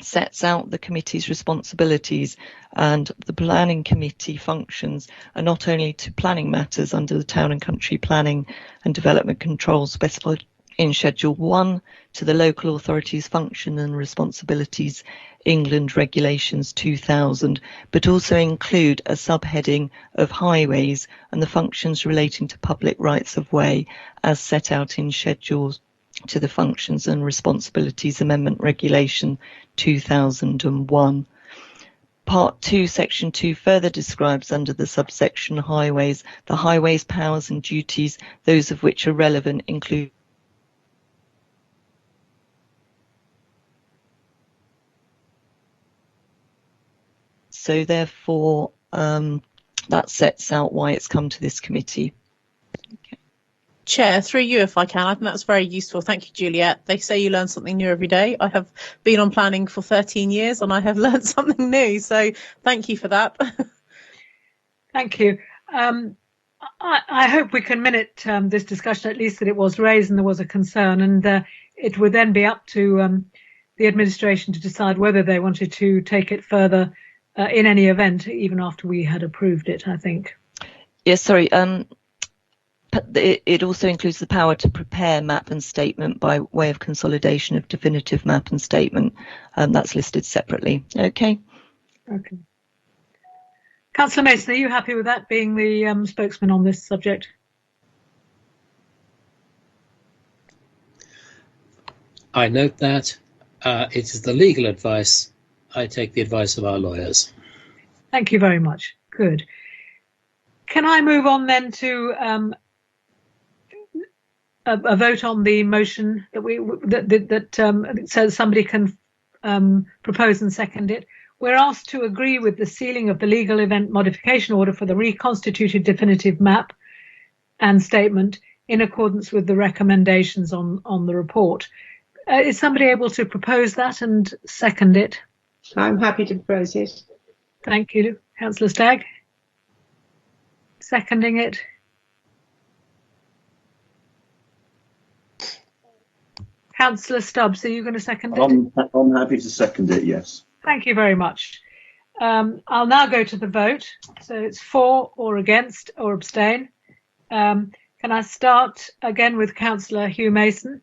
sets out the committee's responsibilities, and the planning committee functions are not only to planning matters under the Town and Country Planning and Development Control specified in Schedule 1 to the local authorities' function and responsibilities, England Regulations 2000, but also include a subheading of highways and the functions relating to public rights of way as set out in Schedules to the Functions and Responsibilities Amendment Regulation 2001. Part 2, Section 2 further describes under the subsection highways, the highways powers and duties, those of which are relevant include so therefore that sets out why it's come to this committee. Chair, through you if I can. I think that's very useful. Thank you, Juliet. They say you learn something new every day. I have been on planning for 13 years and I have learned something new. So thank you for that. Thank you. I hope we can minute this discussion, at least that it was raised and there was a concern, and it would then be up to the administration to decide whether they wanted to take it further in any event, even after we had approved it, I think. Yes, sorry. It also includes the power to prepare map and statement by way of consolidation of definitive map and statement. That's listed separately. Okay. Okay. Councillor Mason, are you happy with that being the spokesman on this subject? I note that it is the legal advice. I take the advice of our lawyers. Thank you very much. Good. Can I move on then to a vote on the motion that says somebody can propose and second it? We're asked to agree with the sealing of the legal event modification order for the reconstituted definitive map and statement in accordance with the recommendations on the report. Is somebody able to propose that and second it? I'm happy to propose it. Thank you, Councillor Stagg. Seconding it. Councillor Stubbs, are you going to second it? I'm happy to second it, yes. Thank you very much. I'll now go to the vote. So it's for or against or abstain. Can I start again with Councillor Hugh Mason?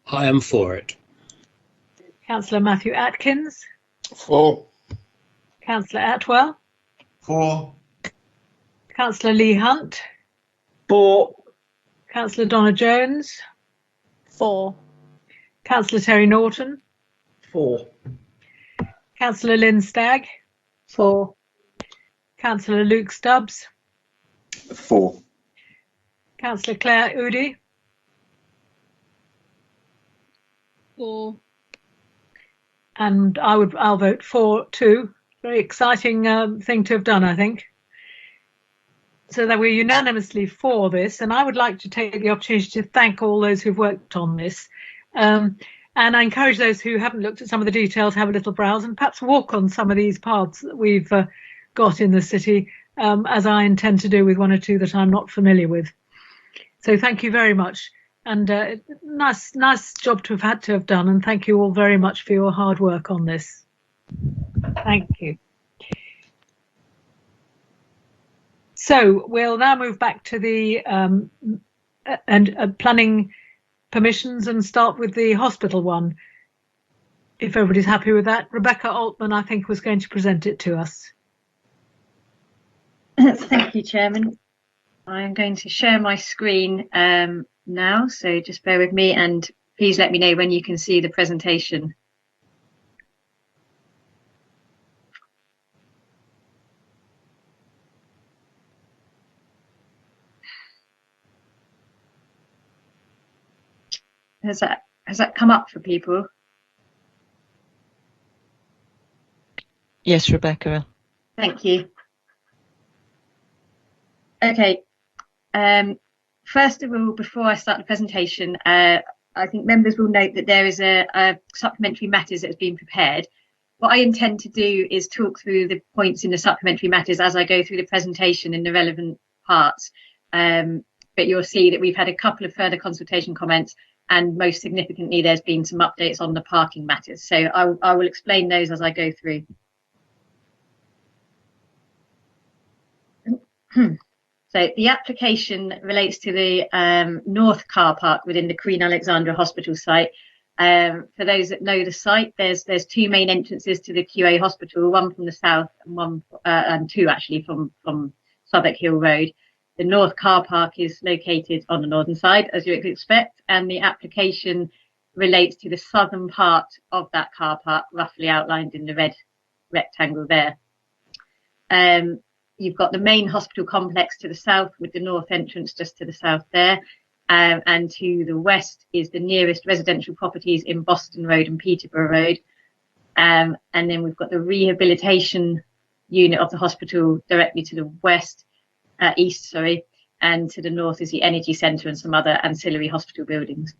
I am for it. Councillor Matthew Atkins? For. Councillor Atwell? For. Councillor Lee Hunt? For. Councillor Donna Jones? For. Councillor Terry Norton? For. Councillor Lynn Stagg? For. Councillor Luke Stubbs? For. Councillor Claire Udy? For. And I'll vote for too. Very exciting thing to have done, I think. So that we're unanimously for this, and I would like to take the opportunity to thank all those who've worked on this. And I encourage those who haven't looked at some of the details, have a little browse and perhaps walk on some of these paths that we've got in the city, as I intend to do with one or two that I'm not familiar with. So thank you very much. And nice job to have done, and thank you all very much for your hard work on this. Thank you. So we'll now move back to the planning permissions and start with the hospital one. If everybody's happy with that. Rebecca Altman, I think, was going to present it to us. Thank you, Chairman. I am going to share my screen now, so just bear with me and please let me know when you can see the presentation. Has that come up for people? Yes, Rebecca. Thank you. Okay. First of all, before I start the presentation, I think members will note that there is a supplementary matters that has been prepared. What I intend to do is talk through the points in the supplementary matters as I go through the presentation in the relevant parts. But you'll see that we've had a couple of further consultation comments, and most significantly, there's been some updates on the parking matters. So I will explain those as I go through. So the application relates to the North car park within the Queen Alexandra Hospital site. For those that know the site, there's two main entrances to the QA hospital, one from the south and two actually from Southwark Hill Road. The North car park is located on the northern side, as you would expect, and the application relates to the southern part of that car park, roughly outlined in the red rectangle there. You've got the main hospital complex to the south with the north entrance just to the south there. And to the west is the nearest residential properties in Boston Road and Peterborough Road. And then we've got the rehabilitation unit of the hospital directly to the east, and to the north is the energy centre and some other ancillary hospital buildings.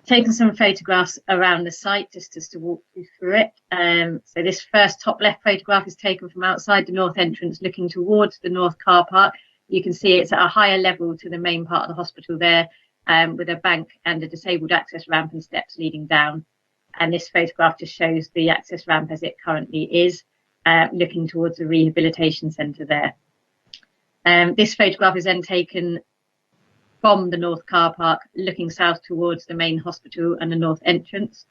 Taken some photographs around the site just to walk you through it. So this first top left photograph is taken from outside the north entrance looking towards the north car park. You can see it's at a higher level to the main part of the hospital there, with a bank and a disabled access ramp and steps leading down. And this photograph just shows the access ramp as it currently is, looking towards the rehabilitation centre there. This photograph is then taken from the north car park looking south towards the main hospital and the north entrance.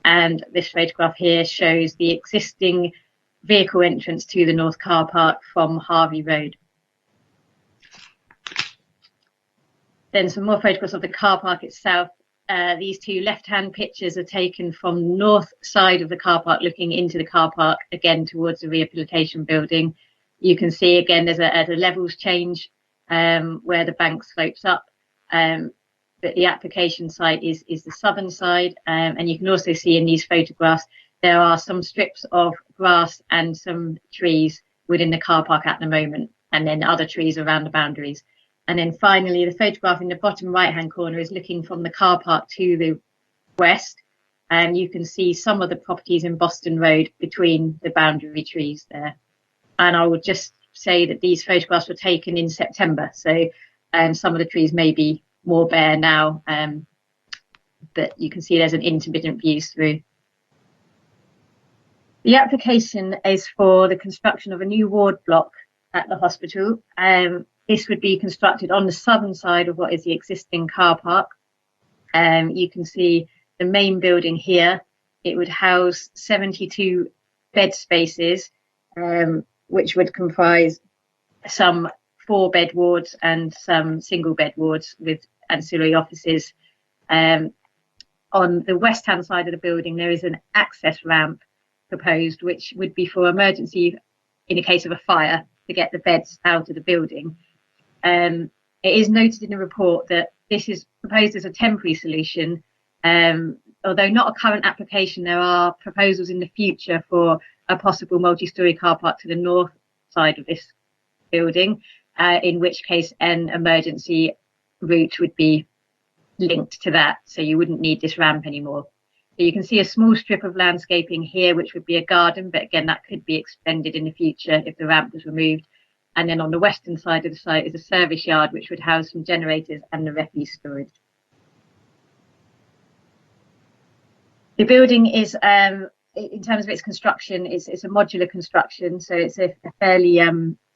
And this photograph here shows the existing vehicle entrance to the north car park from Harvey Road. Then some more photographs of the car park itself. These two left-hand pictures are taken from the north side of the car park looking into the car park, again towards the rehabilitation building. You can see again there's a levels change where the bank slopes up, but the application site is the southern side, and you can also see in these photographs there are some strips of grass and some trees within the car park at the moment, and then other trees around the boundaries. And then finally the photograph in the bottom right hand corner is looking from the car park to the west, and you can see some of the properties in Boston Road between the boundary trees there. And I would just say that these photographs were taken in September, so some of the trees may be more bare now, but you can see there's an intermittent views through. The application is for the construction of a new ward block at the hospital. This would be constructed on the southern side of what is the existing car park. You can see the main building here. It would house 72 bed spaces, which would comprise some 4-bed wards and some single-bed wards with ancillary offices. On the west-hand side of the building, there is an access ramp proposed, which would be for emergency in a case of a fire to get the beds out of the building. It is noted in the report that this is proposed as a temporary solution. Although not a current application, there are proposals in the future for a possible multi-storey car park to the north side of this building, in which case an emergency route would be linked to that, so you wouldn't need this ramp anymore. So you can see a small strip of landscaping here, which would be a garden, but again, that could be extended in the future if the ramp was removed. And then on the western side of the site is a service yard, which would house some generators and the refuse storage. The building is in terms of its construction, it's a modular construction, so it's a fairly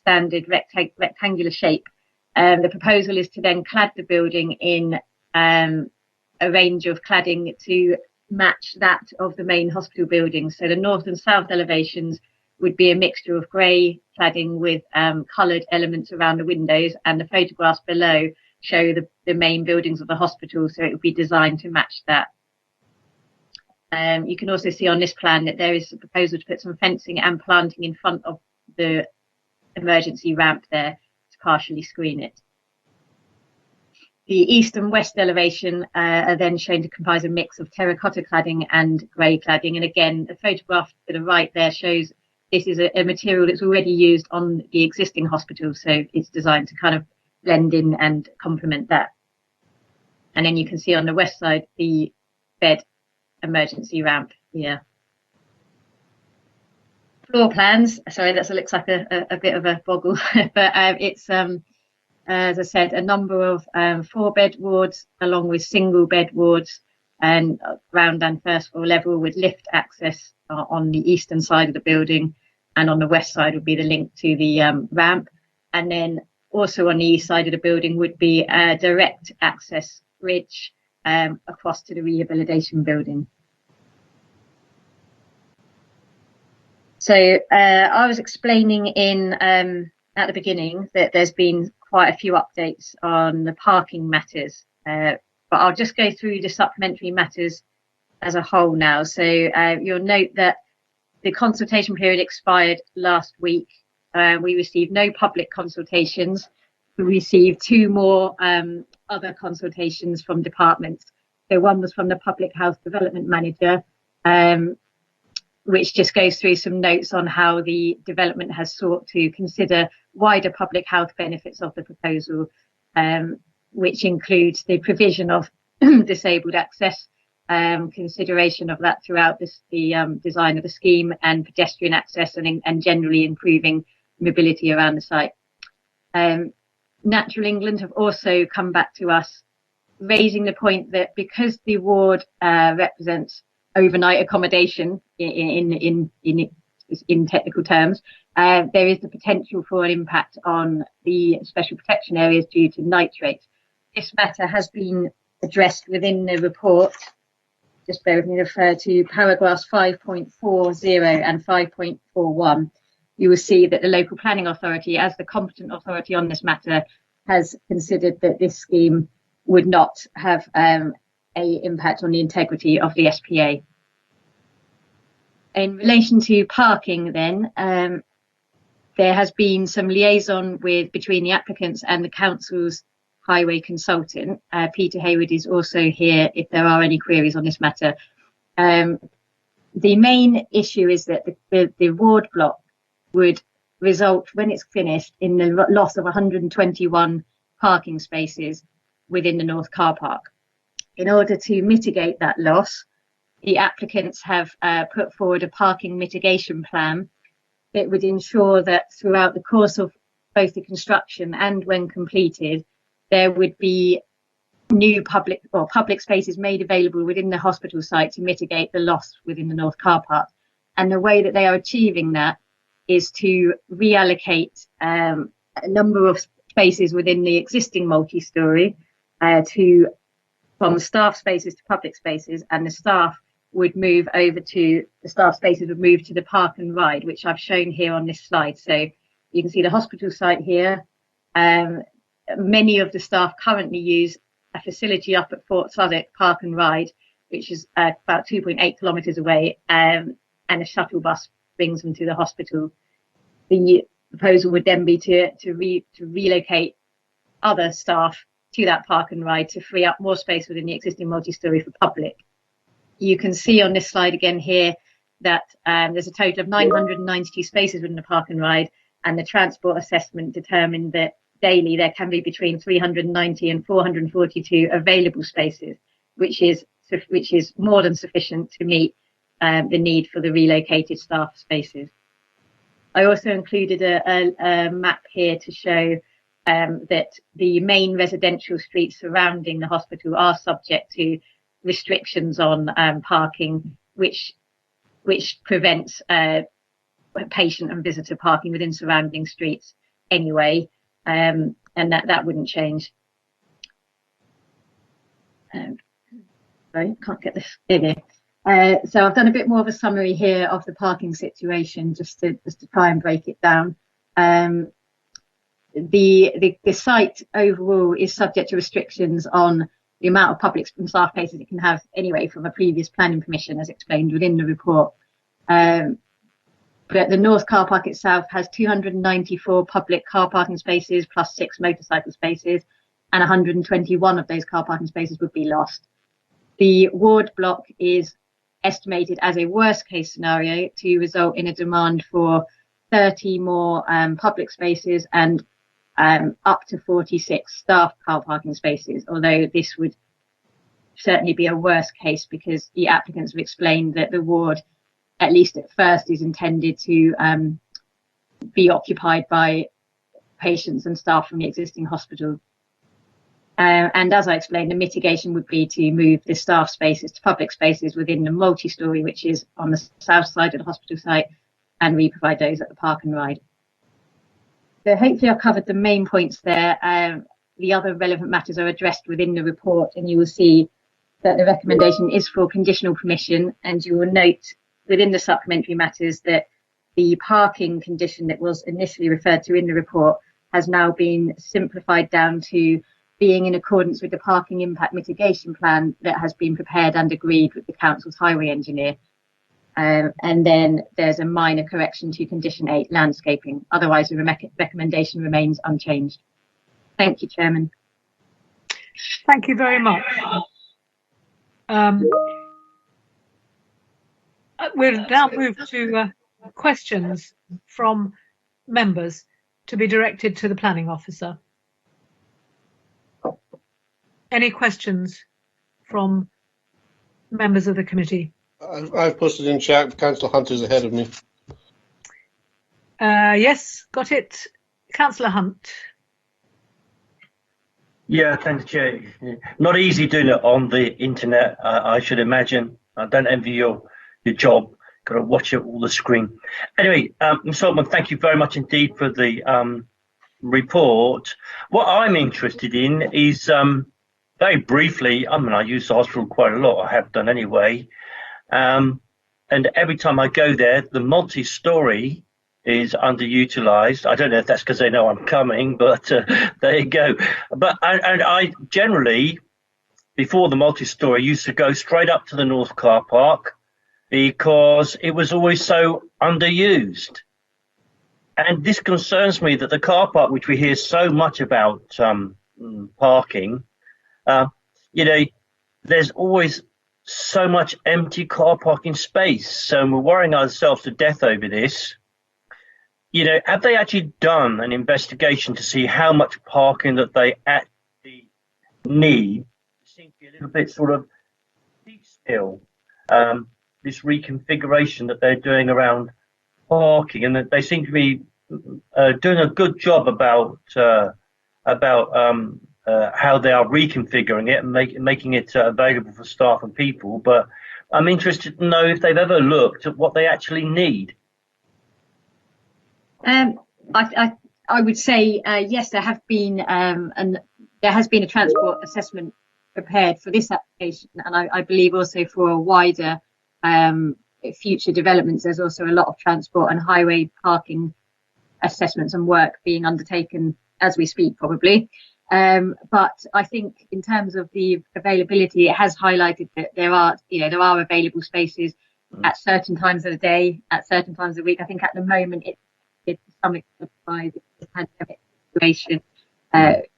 standard rectangular shape. The proposal is to then clad the building in a range of cladding to match that of the main hospital building. So the north and south elevations would be a mixture of grey cladding with coloured elements around the windows, and the photographs below show the main buildings of the hospital, so it would be designed to match that. You can also see on this plan that there is a proposal to put some fencing and planting in front of the emergency ramp there to partially screen it. The east and west elevation are then shown to comprise a mix of terracotta cladding and grey cladding. And again, the photograph to the right there shows this is a material that's already used on the existing hospital, so it's designed to kind of blend in and complement that. And then you can see on the west side the bed emergency ramp here. Floor plans, sorry, that looks like a bit of a boggle, but it's as I said, a number of 4-bed wards along with single bed wards, and ground and first floor level with lift access on the eastern side of the building, and on the west side would be the link to the ramp. And then also on the east side of the building would be a direct access bridge across to the rehabilitation building. So I was explaining at the beginning that there's been quite a few updates on the parking matters, but I'll just go through the supplementary matters as a whole now. So you'll note that the consultation period expired last week. We received no public consultations. We received 2 more other consultations from departments. So one was from the Public Health Development Manager, which just goes through some notes on how the development has sought to consider wider public health benefits of the proposal, which includes the provision of disabled access, consideration of that throughout the design of the scheme, and pedestrian access, and generally improving mobility around the site. Natural England have also come back to us, raising the point that because the ward represents overnight accommodation in technical terms, there is the potential for an impact on the special protection areas due to nitrates. This matter has been addressed within the report. Just bear with me, refer to paragraphs 5.40 and 5.41. You will see that the local planning authority, as the competent authority on this matter, has considered that this scheme would not have a impact on the integrity of the SPA. In relation to parking then, there has been some liaison between the applicants and the council's highway consultant. Peter Hayward is also here if there are any queries on this matter. The main issue is that the ward block would result, when it's finished, in the loss of 121 parking spaces within the North Car Park. In order to mitigate that loss, the applicants have put forward a parking mitigation plan that would ensure that throughout the course of both the construction and when completed, there would be new public spaces made available within the hospital site to mitigate the loss within the North Car Park. And the way that they are achieving that is to reallocate a number of spaces within the existing multi-storey from staff spaces to public spaces, and the staff spaces would move to the park and ride, which I've shown here on this slide. So you can see the hospital site here. Many of the staff currently use a facility up at Fort Southwark Park and Ride, which is about 2.8 kilometres away, and a shuttle bus brings them to the hospital. The proposal would then be to relocate other staff to that park and ride to free up more space within the existing multi-storey for public. You can see on this slide again here that there's a total of 992 spaces within the park and ride, and the transport assessment determined that daily there can be between 390 and 442 available spaces, which is more than sufficient to meet the need for the relocated staff spaces. I also included a map here to show that the main residential streets surrounding the hospital are subject to restrictions on parking, which which prevents patient and visitor parking within surrounding streets anyway, and that wouldn't change. Sorry, can't get this. There we go. So I've done a bit more of a summary here of the parking situation, just to try and break it down. The site overall is subject to restrictions on the amount of public and staff places it can have anyway from a previous planning permission, as explained within the report. But the North car park itself has 294 public car parking spaces plus 6 motorcycle spaces, and 121 of those car parking spaces would be lost. The ward block is estimated as a worst case scenario to result in a demand for 30 more public spaces and up to 46 staff car parking spaces, although this would certainly be a worst case because the applicants have explained that the ward, at least at first, is intended to be occupied by patients and staff from the existing hospital. And as I explained, the mitigation would be to move the staff spaces to public spaces within the multi-storey, which is on the south side of the hospital site, and re-provide those at the park and ride. So hopefully I've covered the main points there. The other relevant matters are addressed within the report, and you will see that the recommendation is for conditional permission, and you will note within the supplementary matters that the parking condition that was initially referred to in the report has now been simplified down to being in accordance with the parking impact mitigation plan that has been prepared and agreed with the council's highway engineer. And then there's a minor correction to condition 8, landscaping. Otherwise, the recommendation remains unchanged. Thank you, Chairman. Thank you very much. We'll now move to questions from members to be directed to the planning officer. Any questions from members of the committee? I've posted in chat. Councillor Hunt is ahead of me. Yes, got it. Councillor Hunt. Yeah, thanks, Chair. Not easy doing it on the internet, I should imagine. I don't envy your job. Got to watch it all the screen. Anyway, Ms. Saltman, thank you very much indeed for the report. What I'm interested in is, very briefly, I mean, I use the hospital quite a lot. I have done anyway. And every time I go there, the multi-storey is underutilized. I don't know if that's because they know I'm coming, but there you go. But I generally, before the multi-storey, used to go straight up to the North car park because it was always so underused. And this concerns me that the car park, which we hear so much about parking, you know, there's always so much empty car parking space. So we're worrying ourselves to death over this. You know, have they actually done an investigation to see how much parking that they actually need? It seems to be a little bit sort of still, this reconfiguration that they're doing around parking, and that they seem to be doing a good job about how they are reconfiguring it and making it available for staff and people. But I'm interested to know if they've ever looked at what they actually need. I would say yes, there have been and there has been a transport assessment prepared for this application, and I believe also for a wider future developments. There's also a lot of transport and highway parking assessments and work being undertaken as we speak, probably. But I think in terms of the availability, it has highlighted that there are available spaces at certain times of the day, at certain times of the week. I think at the moment it's to some extent by the pandemic situation,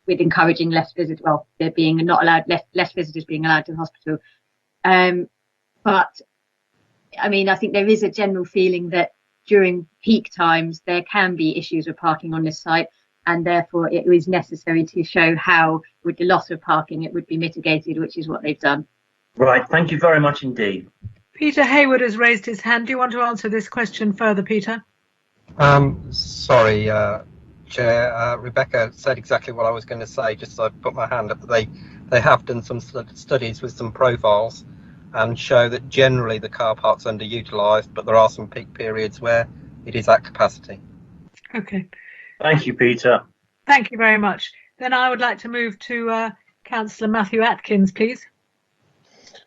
with encouraging less visitors. Well, there being not allowed less visitors being allowed to the hospital. But I mean, I think there is a general feeling that during peak times there can be issues with parking on this site, and therefore it is necessary to show how, with the loss of parking, it would be mitigated, which is what they've done. Right, thank you very much indeed. Peter Hayward has raised his hand. Do you want to answer this question further, Peter? Sorry, Chair. Rebecca said exactly what I was going to say, just so I put my hand up. They have done some studies with some profiles, and show that generally the car park's underutilised, but there are some peak periods where it is at capacity. Okay. Thank you, Peter. Thank you very much. Then I would like to move to Councillor Matthew Atkins, please.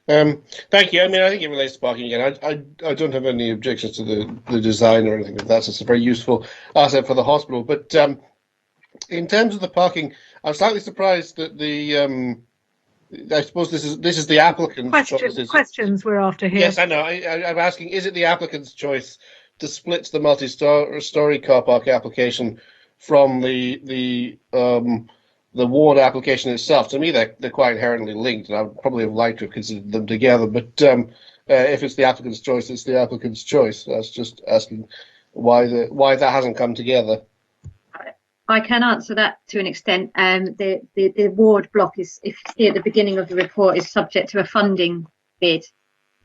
Thank you. I mean, I think it relates to parking again. I don't have any objections to the design or anything like that. It's a very useful asset for the hospital. But in terms of the parking, I'm slightly surprised that I suppose this is the applicant's choice. Questions we're after here. Yes, I know. I'm asking, is it the applicant's choice to split the multi-story car park application from the ward application itself? To me, they're quite inherently linked, and I would probably have liked to have considered them together. But if it's the applicant's choice, it's the applicant's choice. That's just asking why that hasn't come together. I can answer that to an extent. The ward block is, if you see at the beginning of the report, is subject to a funding bid.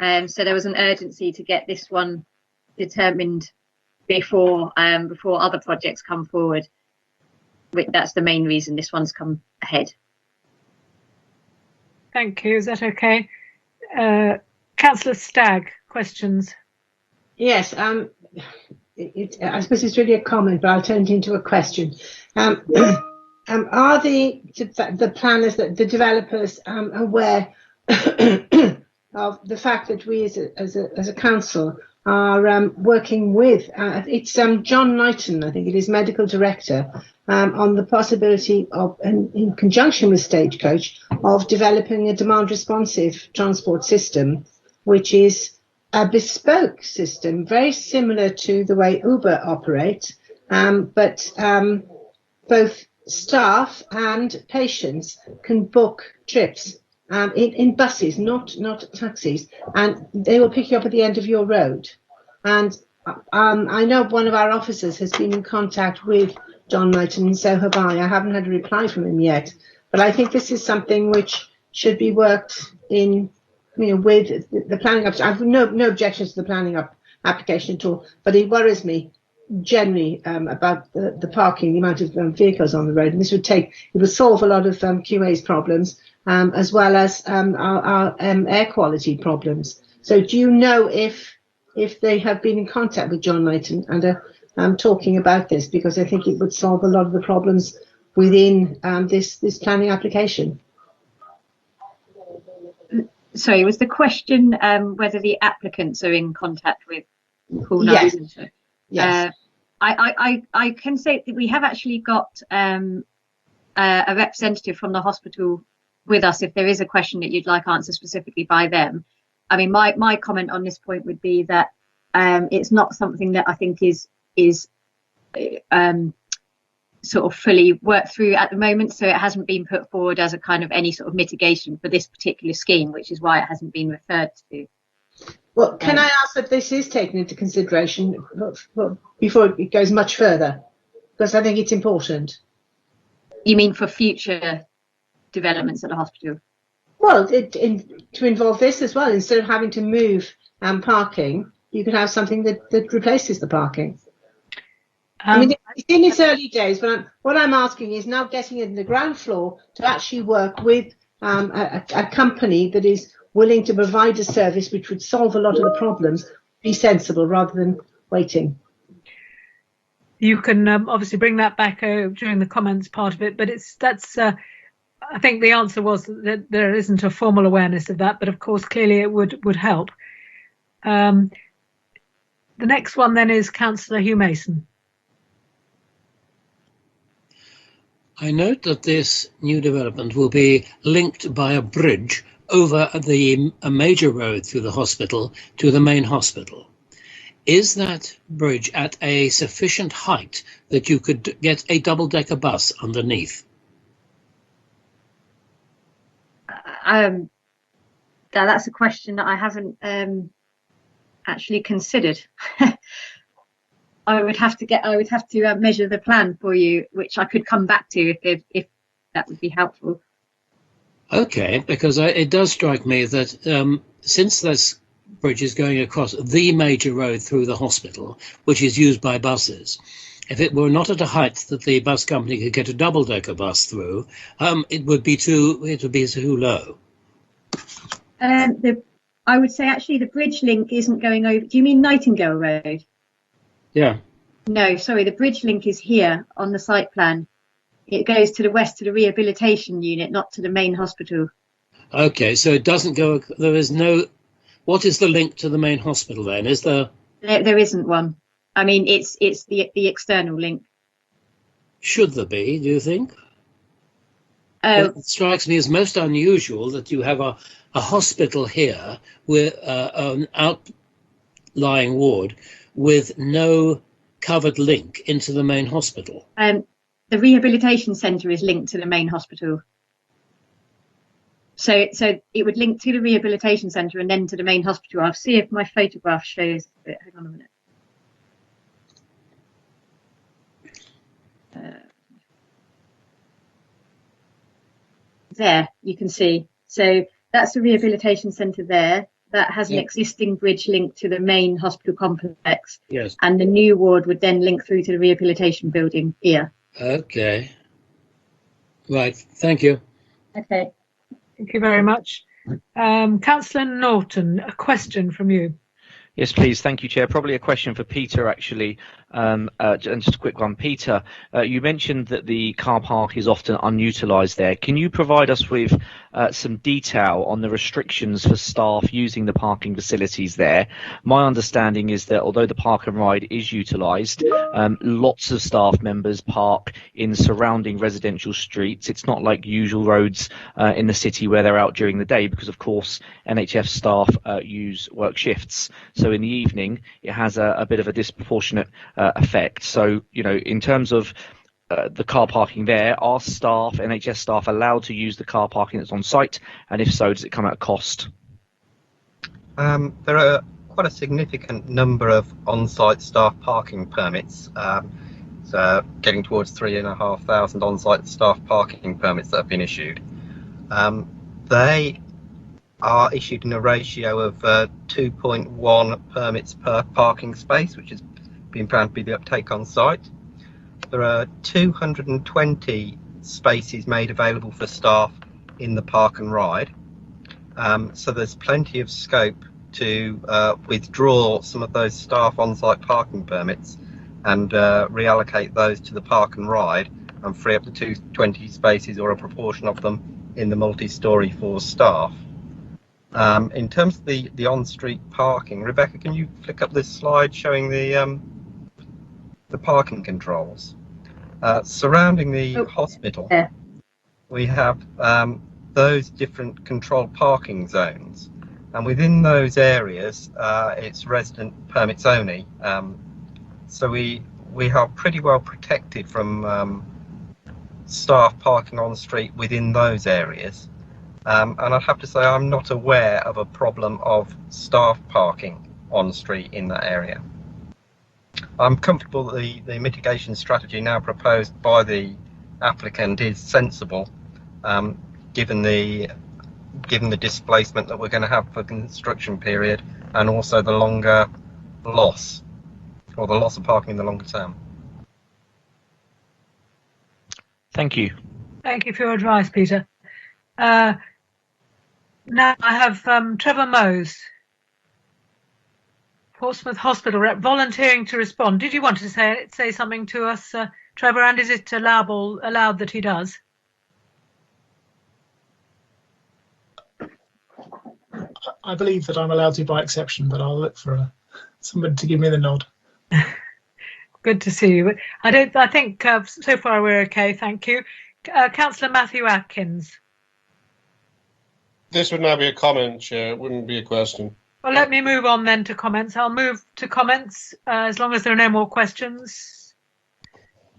So there was an urgency to get this one determined before other projects come forward. That's the main reason this one's come ahead. Thank you. Is that okay? Councillor Stagg, questions? Yes. I suppose it's really a comment, but I'll turn it into a question. Are the planners, the developers, aware of the fact that we as a council are working with it's John Knighton, I think it is, medical director, on the possibility of, in conjunction with Stagecoach, of developing a demand responsive transport system, which is a bespoke system, very similar to the way Uber operates, but both staff and patients can book trips in buses, not taxis, and they will pick you up at the end of your road. And I know one of our officers has been in contact with John Knighton, and so have I. I haven't had a reply from him yet, but I think this is something which should be worked in, with the planning. I've no objections to the planning application at all, but it worries me generally about the parking, the amount of vehicles on the road, and this it would solve a lot of QA's problems, as well as our air quality problems. So do you know if they have been in contact with John Knighton and are talking about this? Because I think it would solve a lot of the problems within this planning application. Sorry, was the question whether the applicants are in contact with Paul Knighton? Yes. I can say that we have actually got a representative from the hospital with us if there is a question that you'd like answered specifically by them. I mean, my comment on this point would be that it's not something that I think is sort of fully worked through at the moment, so it hasn't been put forward as a kind of any sort of mitigation for this particular scheme, which is why it hasn't been referred to. Well, can I ask that this is taken into consideration before it goes much further? Because I think it's important. You mean for future developments at the hospital? Well, to involve this as well, instead of having to move parking, you could have something that replaces the parking. I mean, it's in its early days, but what I'm asking is now getting in the ground floor to actually work with a company that is willing to provide a service which would solve a lot of the problems, be sensible rather than waiting. You can obviously bring that back during the comments part of it, but I think the answer was that there isn't a formal awareness of that, but of course, clearly it would help. The next one then is Councillor Hugh Mason. I note that this new development will be linked by a bridge over a major road through the hospital to the main hospital. Is that bridge at a sufficient height that you could get a double-decker bus underneath? That's a question that I haven't actually considered. I would have to measure the plan for you, which I could come back to if that would be helpful. Okay, because it does strike me that since this bridge is going across the major road through the hospital, which is used by buses, if it were not at a height that the bus company could get a double-decker bus through, it would be too low. I would say actually the bridge link isn't going over. Do you mean Nightingale Road? Yeah. No, sorry, the bridge link is here on the site plan. It goes to the west to the rehabilitation unit, not to the main hospital. Okay, so it doesn't go. There is no. What is the link to the main hospital then? Is there? There isn't one. I mean, it's the external link. Should there be? Do you think? Oh, It strikes me as most unusual that you have a hospital here with an outlying ward with no covered link into the main hospital. the rehabilitation centre is linked to the main hospital. So it would link to the rehabilitation centre and then to the main hospital. I'll see if my photograph shows it. Hang on a minute. There, you can see. So that's the rehabilitation centre there. That has an existing bridge link to the main hospital complex. Yes. And the new ward would then link through to the rehabilitation building here. Okay. Right. Thank you. Okay. Thank you very much. Councillor Norton, a question from you. Yes, please. Thank you, Chair. Probably a question for Peter, actually. And just a quick one. Peter, you mentioned that the car park is often unutilised there. Can you provide us with some detail on the restrictions for staff using the parking facilities there? My understanding is that although the park and ride is utilised, lots of staff members park in surrounding residential streets. It's not like usual roads in the city where they're out during the day because, of course, NHF staff use work shifts. So in the evening, it has a bit of a disproportionate effect. So, you know, in terms of the car parking there, are staff, NHS staff, allowed to use the car parking that's on site? And if so, does it come at a cost? There are quite a significant number of on-site staff parking permits. So getting towards 3,500 on-site staff parking permits that have been issued. They are issued in a ratio of 2.1 permits per parking space, which has been found to be the uptake on site. There are 220 spaces made available for staff in the park and ride. So there's plenty of scope to withdraw some of those staff on-site parking permits and reallocate those to the park and ride and free up the 220 spaces or a proportion of them in the multi-storey for staff. In terms of the on-street parking, Rebecca, can you flick up this slide showing the parking controls? Surrounding the hospital, we have those different controlled parking zones, and within those areas, it's resident permits only. So we are pretty well protected from staff parking on street within those areas. And I'd have to say I'm not aware of a problem of staff parking on street in that area. I'm comfortable that the mitigation strategy now proposed by the applicant is sensible, given the displacement that we're going to have for construction period and also the longer loss, or the loss of parking in the longer term. Thank you. Thank you for your advice, Peter. Now I have Trevor Mose, Portsmouth Hospital rep, volunteering to respond. Did you want to say something to us, Trevor? And is it allowed that he does? I believe that I'm allowed to by exception, but I'll look for somebody to give me the nod. Good to see you. I think so far we're okay. Thank you, Councillor Matthew Atkins. This would now be a comment, Chair. It wouldn't be a question. Well, let me move on then to comments. I'll move to comments as long as there are no more questions.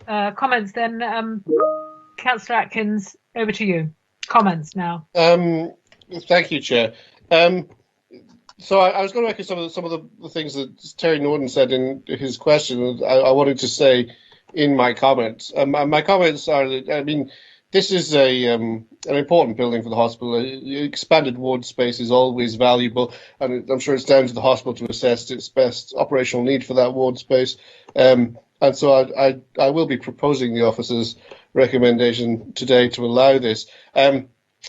Comments then. Councillor Atkins, over to you. Comments now. Thank you, Chair. So I was going to echo some of the things that Terry Norton said in his question. I wanted to say in my comments. My comments are that, I mean, this is an important building for the hospital. Expanded ward space is always valuable, and I'm sure it's down to the hospital to assess its best operational need for that ward space. And so I will be proposing the officer's recommendation today to allow this.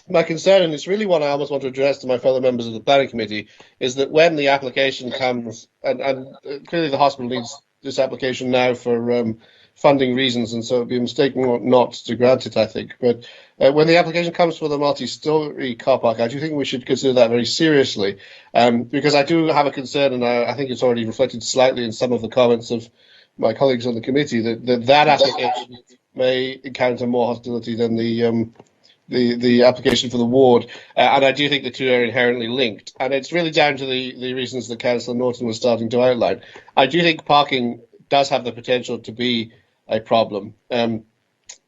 my concern, and it's really one I almost want to address to my fellow members of the planning committee, is that when the application comes, and clearly the hospital needs this application now for funding reasons, and so it would be a mistake not to grant it, I think. But when the application comes for the multi-storey car park, I do think we should consider that very seriously, because I do have a concern, and I think it's already reflected slightly in some of the comments of my colleagues on the committee, that application may encounter more hostility than the application for the ward, and I do think the two are inherently linked, and it's really down to the reasons that Councillor Norton was starting to outline. I do think parking does have the potential to be a problem.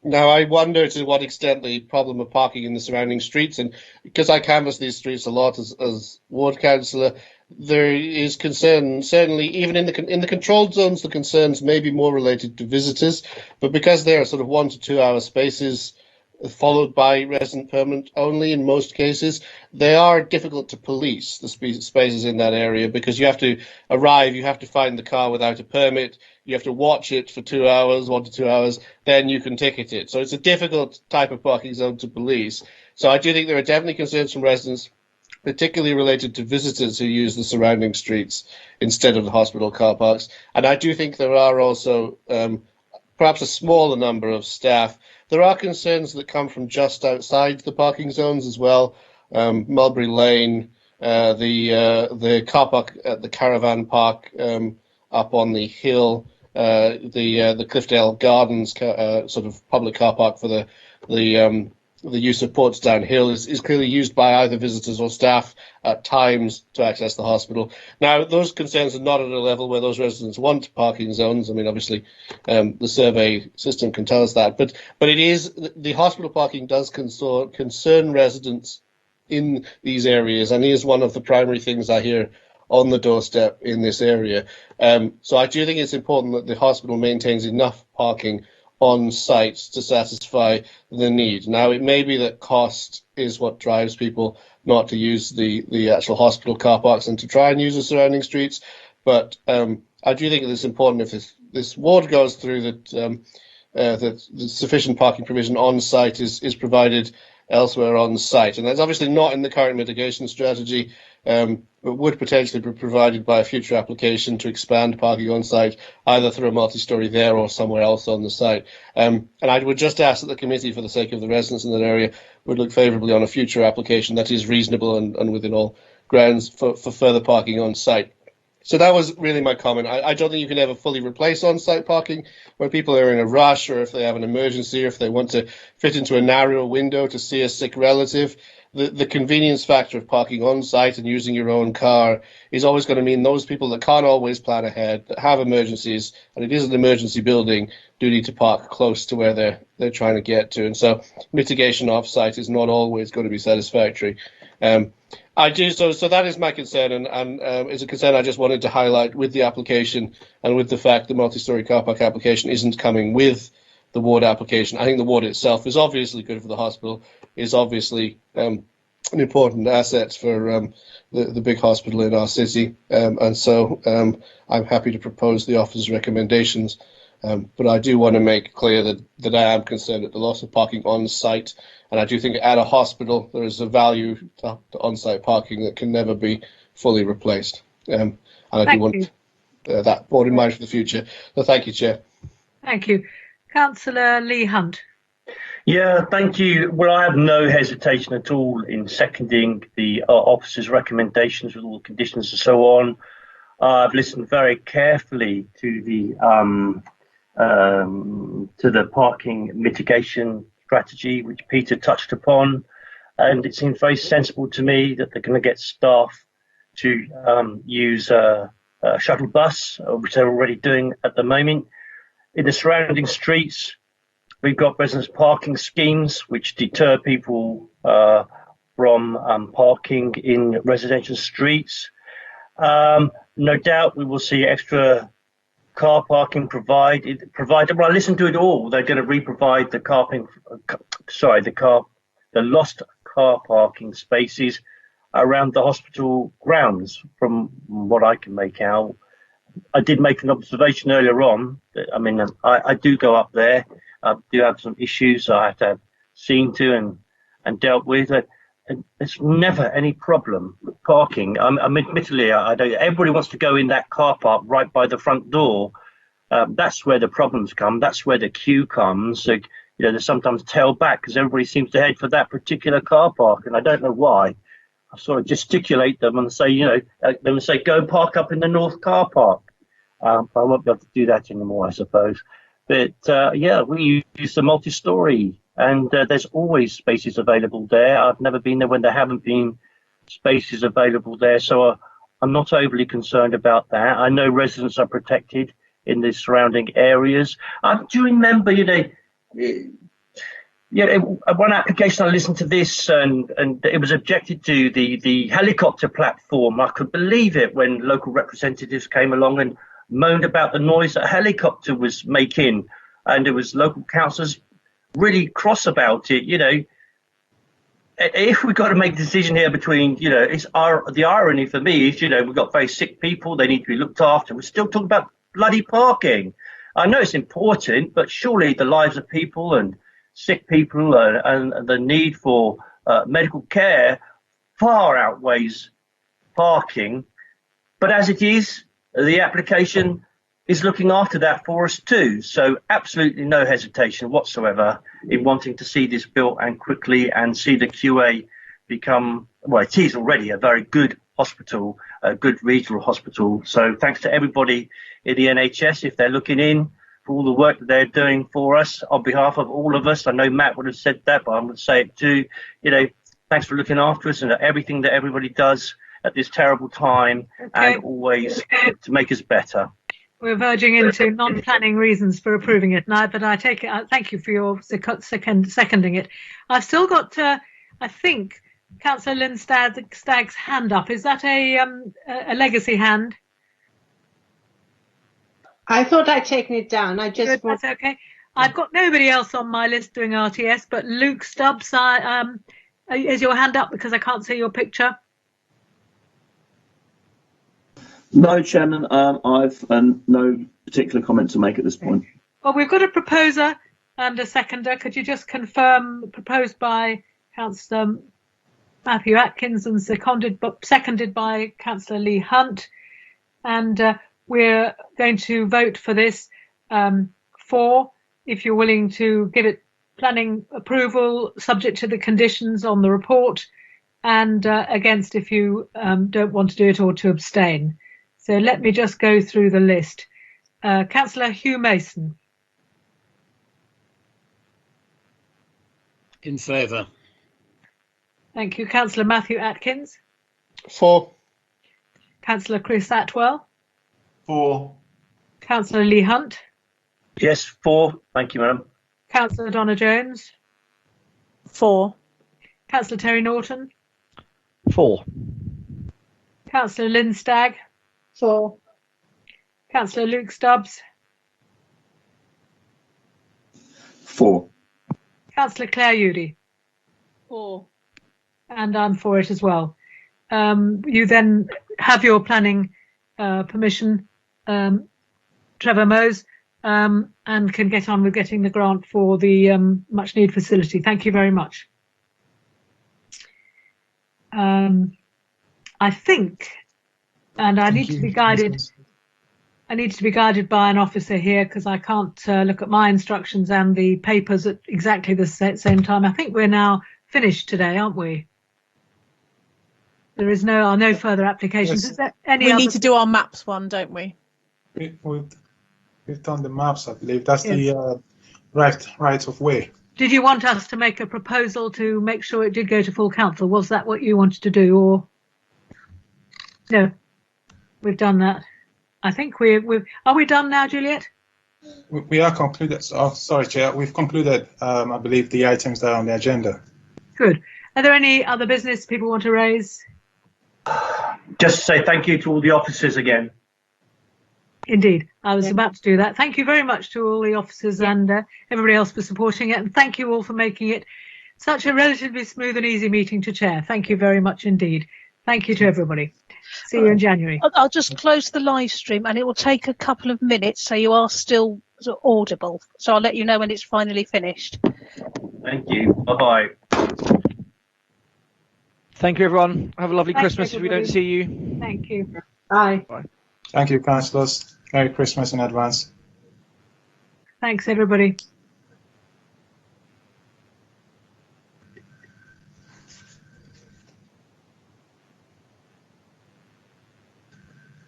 Now, I wonder to what extent the problem of parking in the surrounding streets, and because I canvass these streets a lot as ward councillor, there is concern, certainly even in the controlled zones, the concerns may be more related to visitors, but because they are sort of 1 to 2 hour spaces, followed by resident permanent only in most cases, they are difficult to police, the spaces in that area, because you have to arrive, you have to find the car without a permit, you have to watch it for 2 hours, 1 to 2 hours, then you can ticket it. So it's a difficult type of parking zone to police. So I do think there are definitely concerns from residents, particularly related to visitors who use the surrounding streets instead of the hospital car parks. And I do think there are also perhaps a smaller number of staff. There are concerns that come from just outside the parking zones as well. Mulberry Lane, the car park at the Caravan Park up on the hill, the Cliffdale Gardens sort of public car park for the use of Portsdown Hill is clearly used by either visitors or staff at times to access the hospital. Now, those concerns are not at a level where those residents want parking zones. I mean, obviously, the survey system can tell us that, but it is the hospital parking does concern residents in these areas, and is one of the primary things I hear on the doorstep in this area. So I do think it's important that the hospital maintains enough parking on site to satisfy the need. Now, it may be that cost is what drives people not to use the actual hospital car parks and to try and use the surrounding streets, but I do think it's important if this ward goes through that the sufficient parking provision on site is provided elsewhere on site, and that's obviously not in the current mitigation strategy, but would potentially be provided by a future application to expand parking on site, either through a multi-storey there or somewhere else on the site. And I would just ask that the committee, for the sake of the residents in that area, would look favourably on a future application that is reasonable and within all grounds for further parking on site. So that was really my comment. I don't think you can ever fully replace on-site parking when people are in a rush, or if they have an emergency, or if they want to fit into a narrow window to see a sick relative. The convenience factor of parking on-site and using your own car is always going to mean those people that can't always plan ahead, that have emergencies, and it is an emergency building, do need to park close to where they're trying to get to. And so mitigation off-site is not always going to be satisfactory. I do so that is my concern, and it's a concern I just wanted to highlight with the application and with the fact the multi-storey car park application isn't coming with the ward application. I think the ward itself is obviously good for the hospital, is obviously an important asset for the big hospital in our city, and so I'm happy to propose the officer's recommendations. But I do want to make clear that I am concerned at the loss of parking on site, and I do think at a hospital there is a value to on-site parking that can never be fully replaced. And I do want that borne in mind for the future. So thank you, Chair. Thank you. Councillor Lee Hunt. Yeah, thank you. Well, I have no hesitation at all in seconding the officer's recommendations with all the conditions and so on. I've listened very carefully to the parking mitigation strategy, which Peter touched upon, and it seems very sensible to me that they're going to get staff to use a shuttle bus, which they're already doing at the moment. In the surrounding streets, we've got residence parking schemes which deter people from parking in residential streets. No doubt we will see extra car parking provided. Well, I listened to it all. They're going to re-provide the lost car parking spaces around the hospital grounds, from what I can make out. I did make an observation earlier on. I mean, I do go up there. I do have some issues I have to have seen to, and dealt with. And there's never any problem with parking. Admittedly, I don't. Everybody wants to go in that car park right by the front door. That's where the problems come. That's where the queue comes. So, they sometimes tail back because everybody seems to head for that particular car park, and I don't know why. I sort of gesticulate them and say, they will say, go park up in the north car park. I won't be able to do that anymore, I suppose. But we use the multi-story, and there's always spaces available there. I've never been there when there haven't been spaces available there, so I'm not overly concerned about that. I know residents are protected in the surrounding areas. Do you remember, one application I listened to this, and it was objected to the helicopter platform. I could believe it when local representatives came along and moaned about the noise that a helicopter was making, and there was local councillors really cross about it. If we've got to make a decision here between, the irony for me is, we've got very sick people, they need to be looked after. We're still talking about bloody parking. I know it's important, but surely the lives of people and sick people and the need for medical care far outweighs parking. But as it is, the application is looking after that for us too. So absolutely no hesitation whatsoever in wanting to see this built and quickly, and see the QA become, well, it is already a very good hospital, a good regional hospital. So thanks to everybody in the NHS, if they're looking in, for all the work that they're doing for us on behalf of all of us. I know Matt would have said that, but I would say it too. Thanks for looking after us and everything that everybody does at this terrible time, and always to make us better. We're verging into non-planning reasons for approving it now, but I take it. Thank you for your seconding it. I've still got, I think, Councillor Lynn Stagg's hand up. Is that a legacy hand? I thought I'd taken it down. I just. Good, that's okay. I've got nobody else on my list doing RTS, but Luke Stubbs, is your hand up because I can't see your picture? No, Chairman. I've no particular comment to make at this point. Well, we've got a proposer and a seconder. Could you just confirm proposed by Councillor Matthew Atkins and seconded by Councillor Lee Hunt, and we're going to vote for this for, if you're willing to give it planning approval subject to the conditions on the report, and against if you don't want to do it or to abstain. So let me just go through the list. Councillor Hugh Mason. In favour. Thank you. Councillor Matthew Atkins. For. Councillor Chris Atwell. For. Councillor Lee Hunt. Yes, for. Thank you, Madam. Councillor Donna Jones. For. Councillor Terry Norton. For. Councillor Lynn Stagg. For. Councillor Luke Stubbs. For. Councillor Claire Udy. For. And I'm for it as well. You then have your planning permission, Trevor Mose, and can get on with getting the grant for the much needed facility. Thank you very much. I think, and I need to be guided. I need to be guided by an officer here because I can't look at my instructions and the papers at exactly the same time. I think we're now finished today, aren't we? There is no further applications. Yes. Is there any We other? need to do our maps one, don't we? We've done the maps, I believe. That's Yes. the right of way. Did you want us to make a proposal to make sure it did go to full council? Was that what you wanted to do, or no? We've done that. I think are we done now, Juliet? We are concluded. Oh, sorry, Chair. We've concluded, I believe, the items that are on the agenda. Good. Are there any other business people want to raise? Just to say thank you to all the officers again. Indeed, I was about to do that. Thank you very much to all the officers and everybody else for supporting it, and thank you all for making it such a relatively smooth and easy meeting to chair. Thank you very much indeed. Thank you to everybody. See you in January. I'll just close the live stream, and it will take a couple of minutes, so you are still audible. So I'll let you know when it's finally finished. Thank you. Bye-bye. Thank you, everyone. Have a lovely Thanks, Christmas if we everybody. don't see you. Thank you. Bye. Thank you, councillors. Merry Christmas in advance. Thanks, everybody.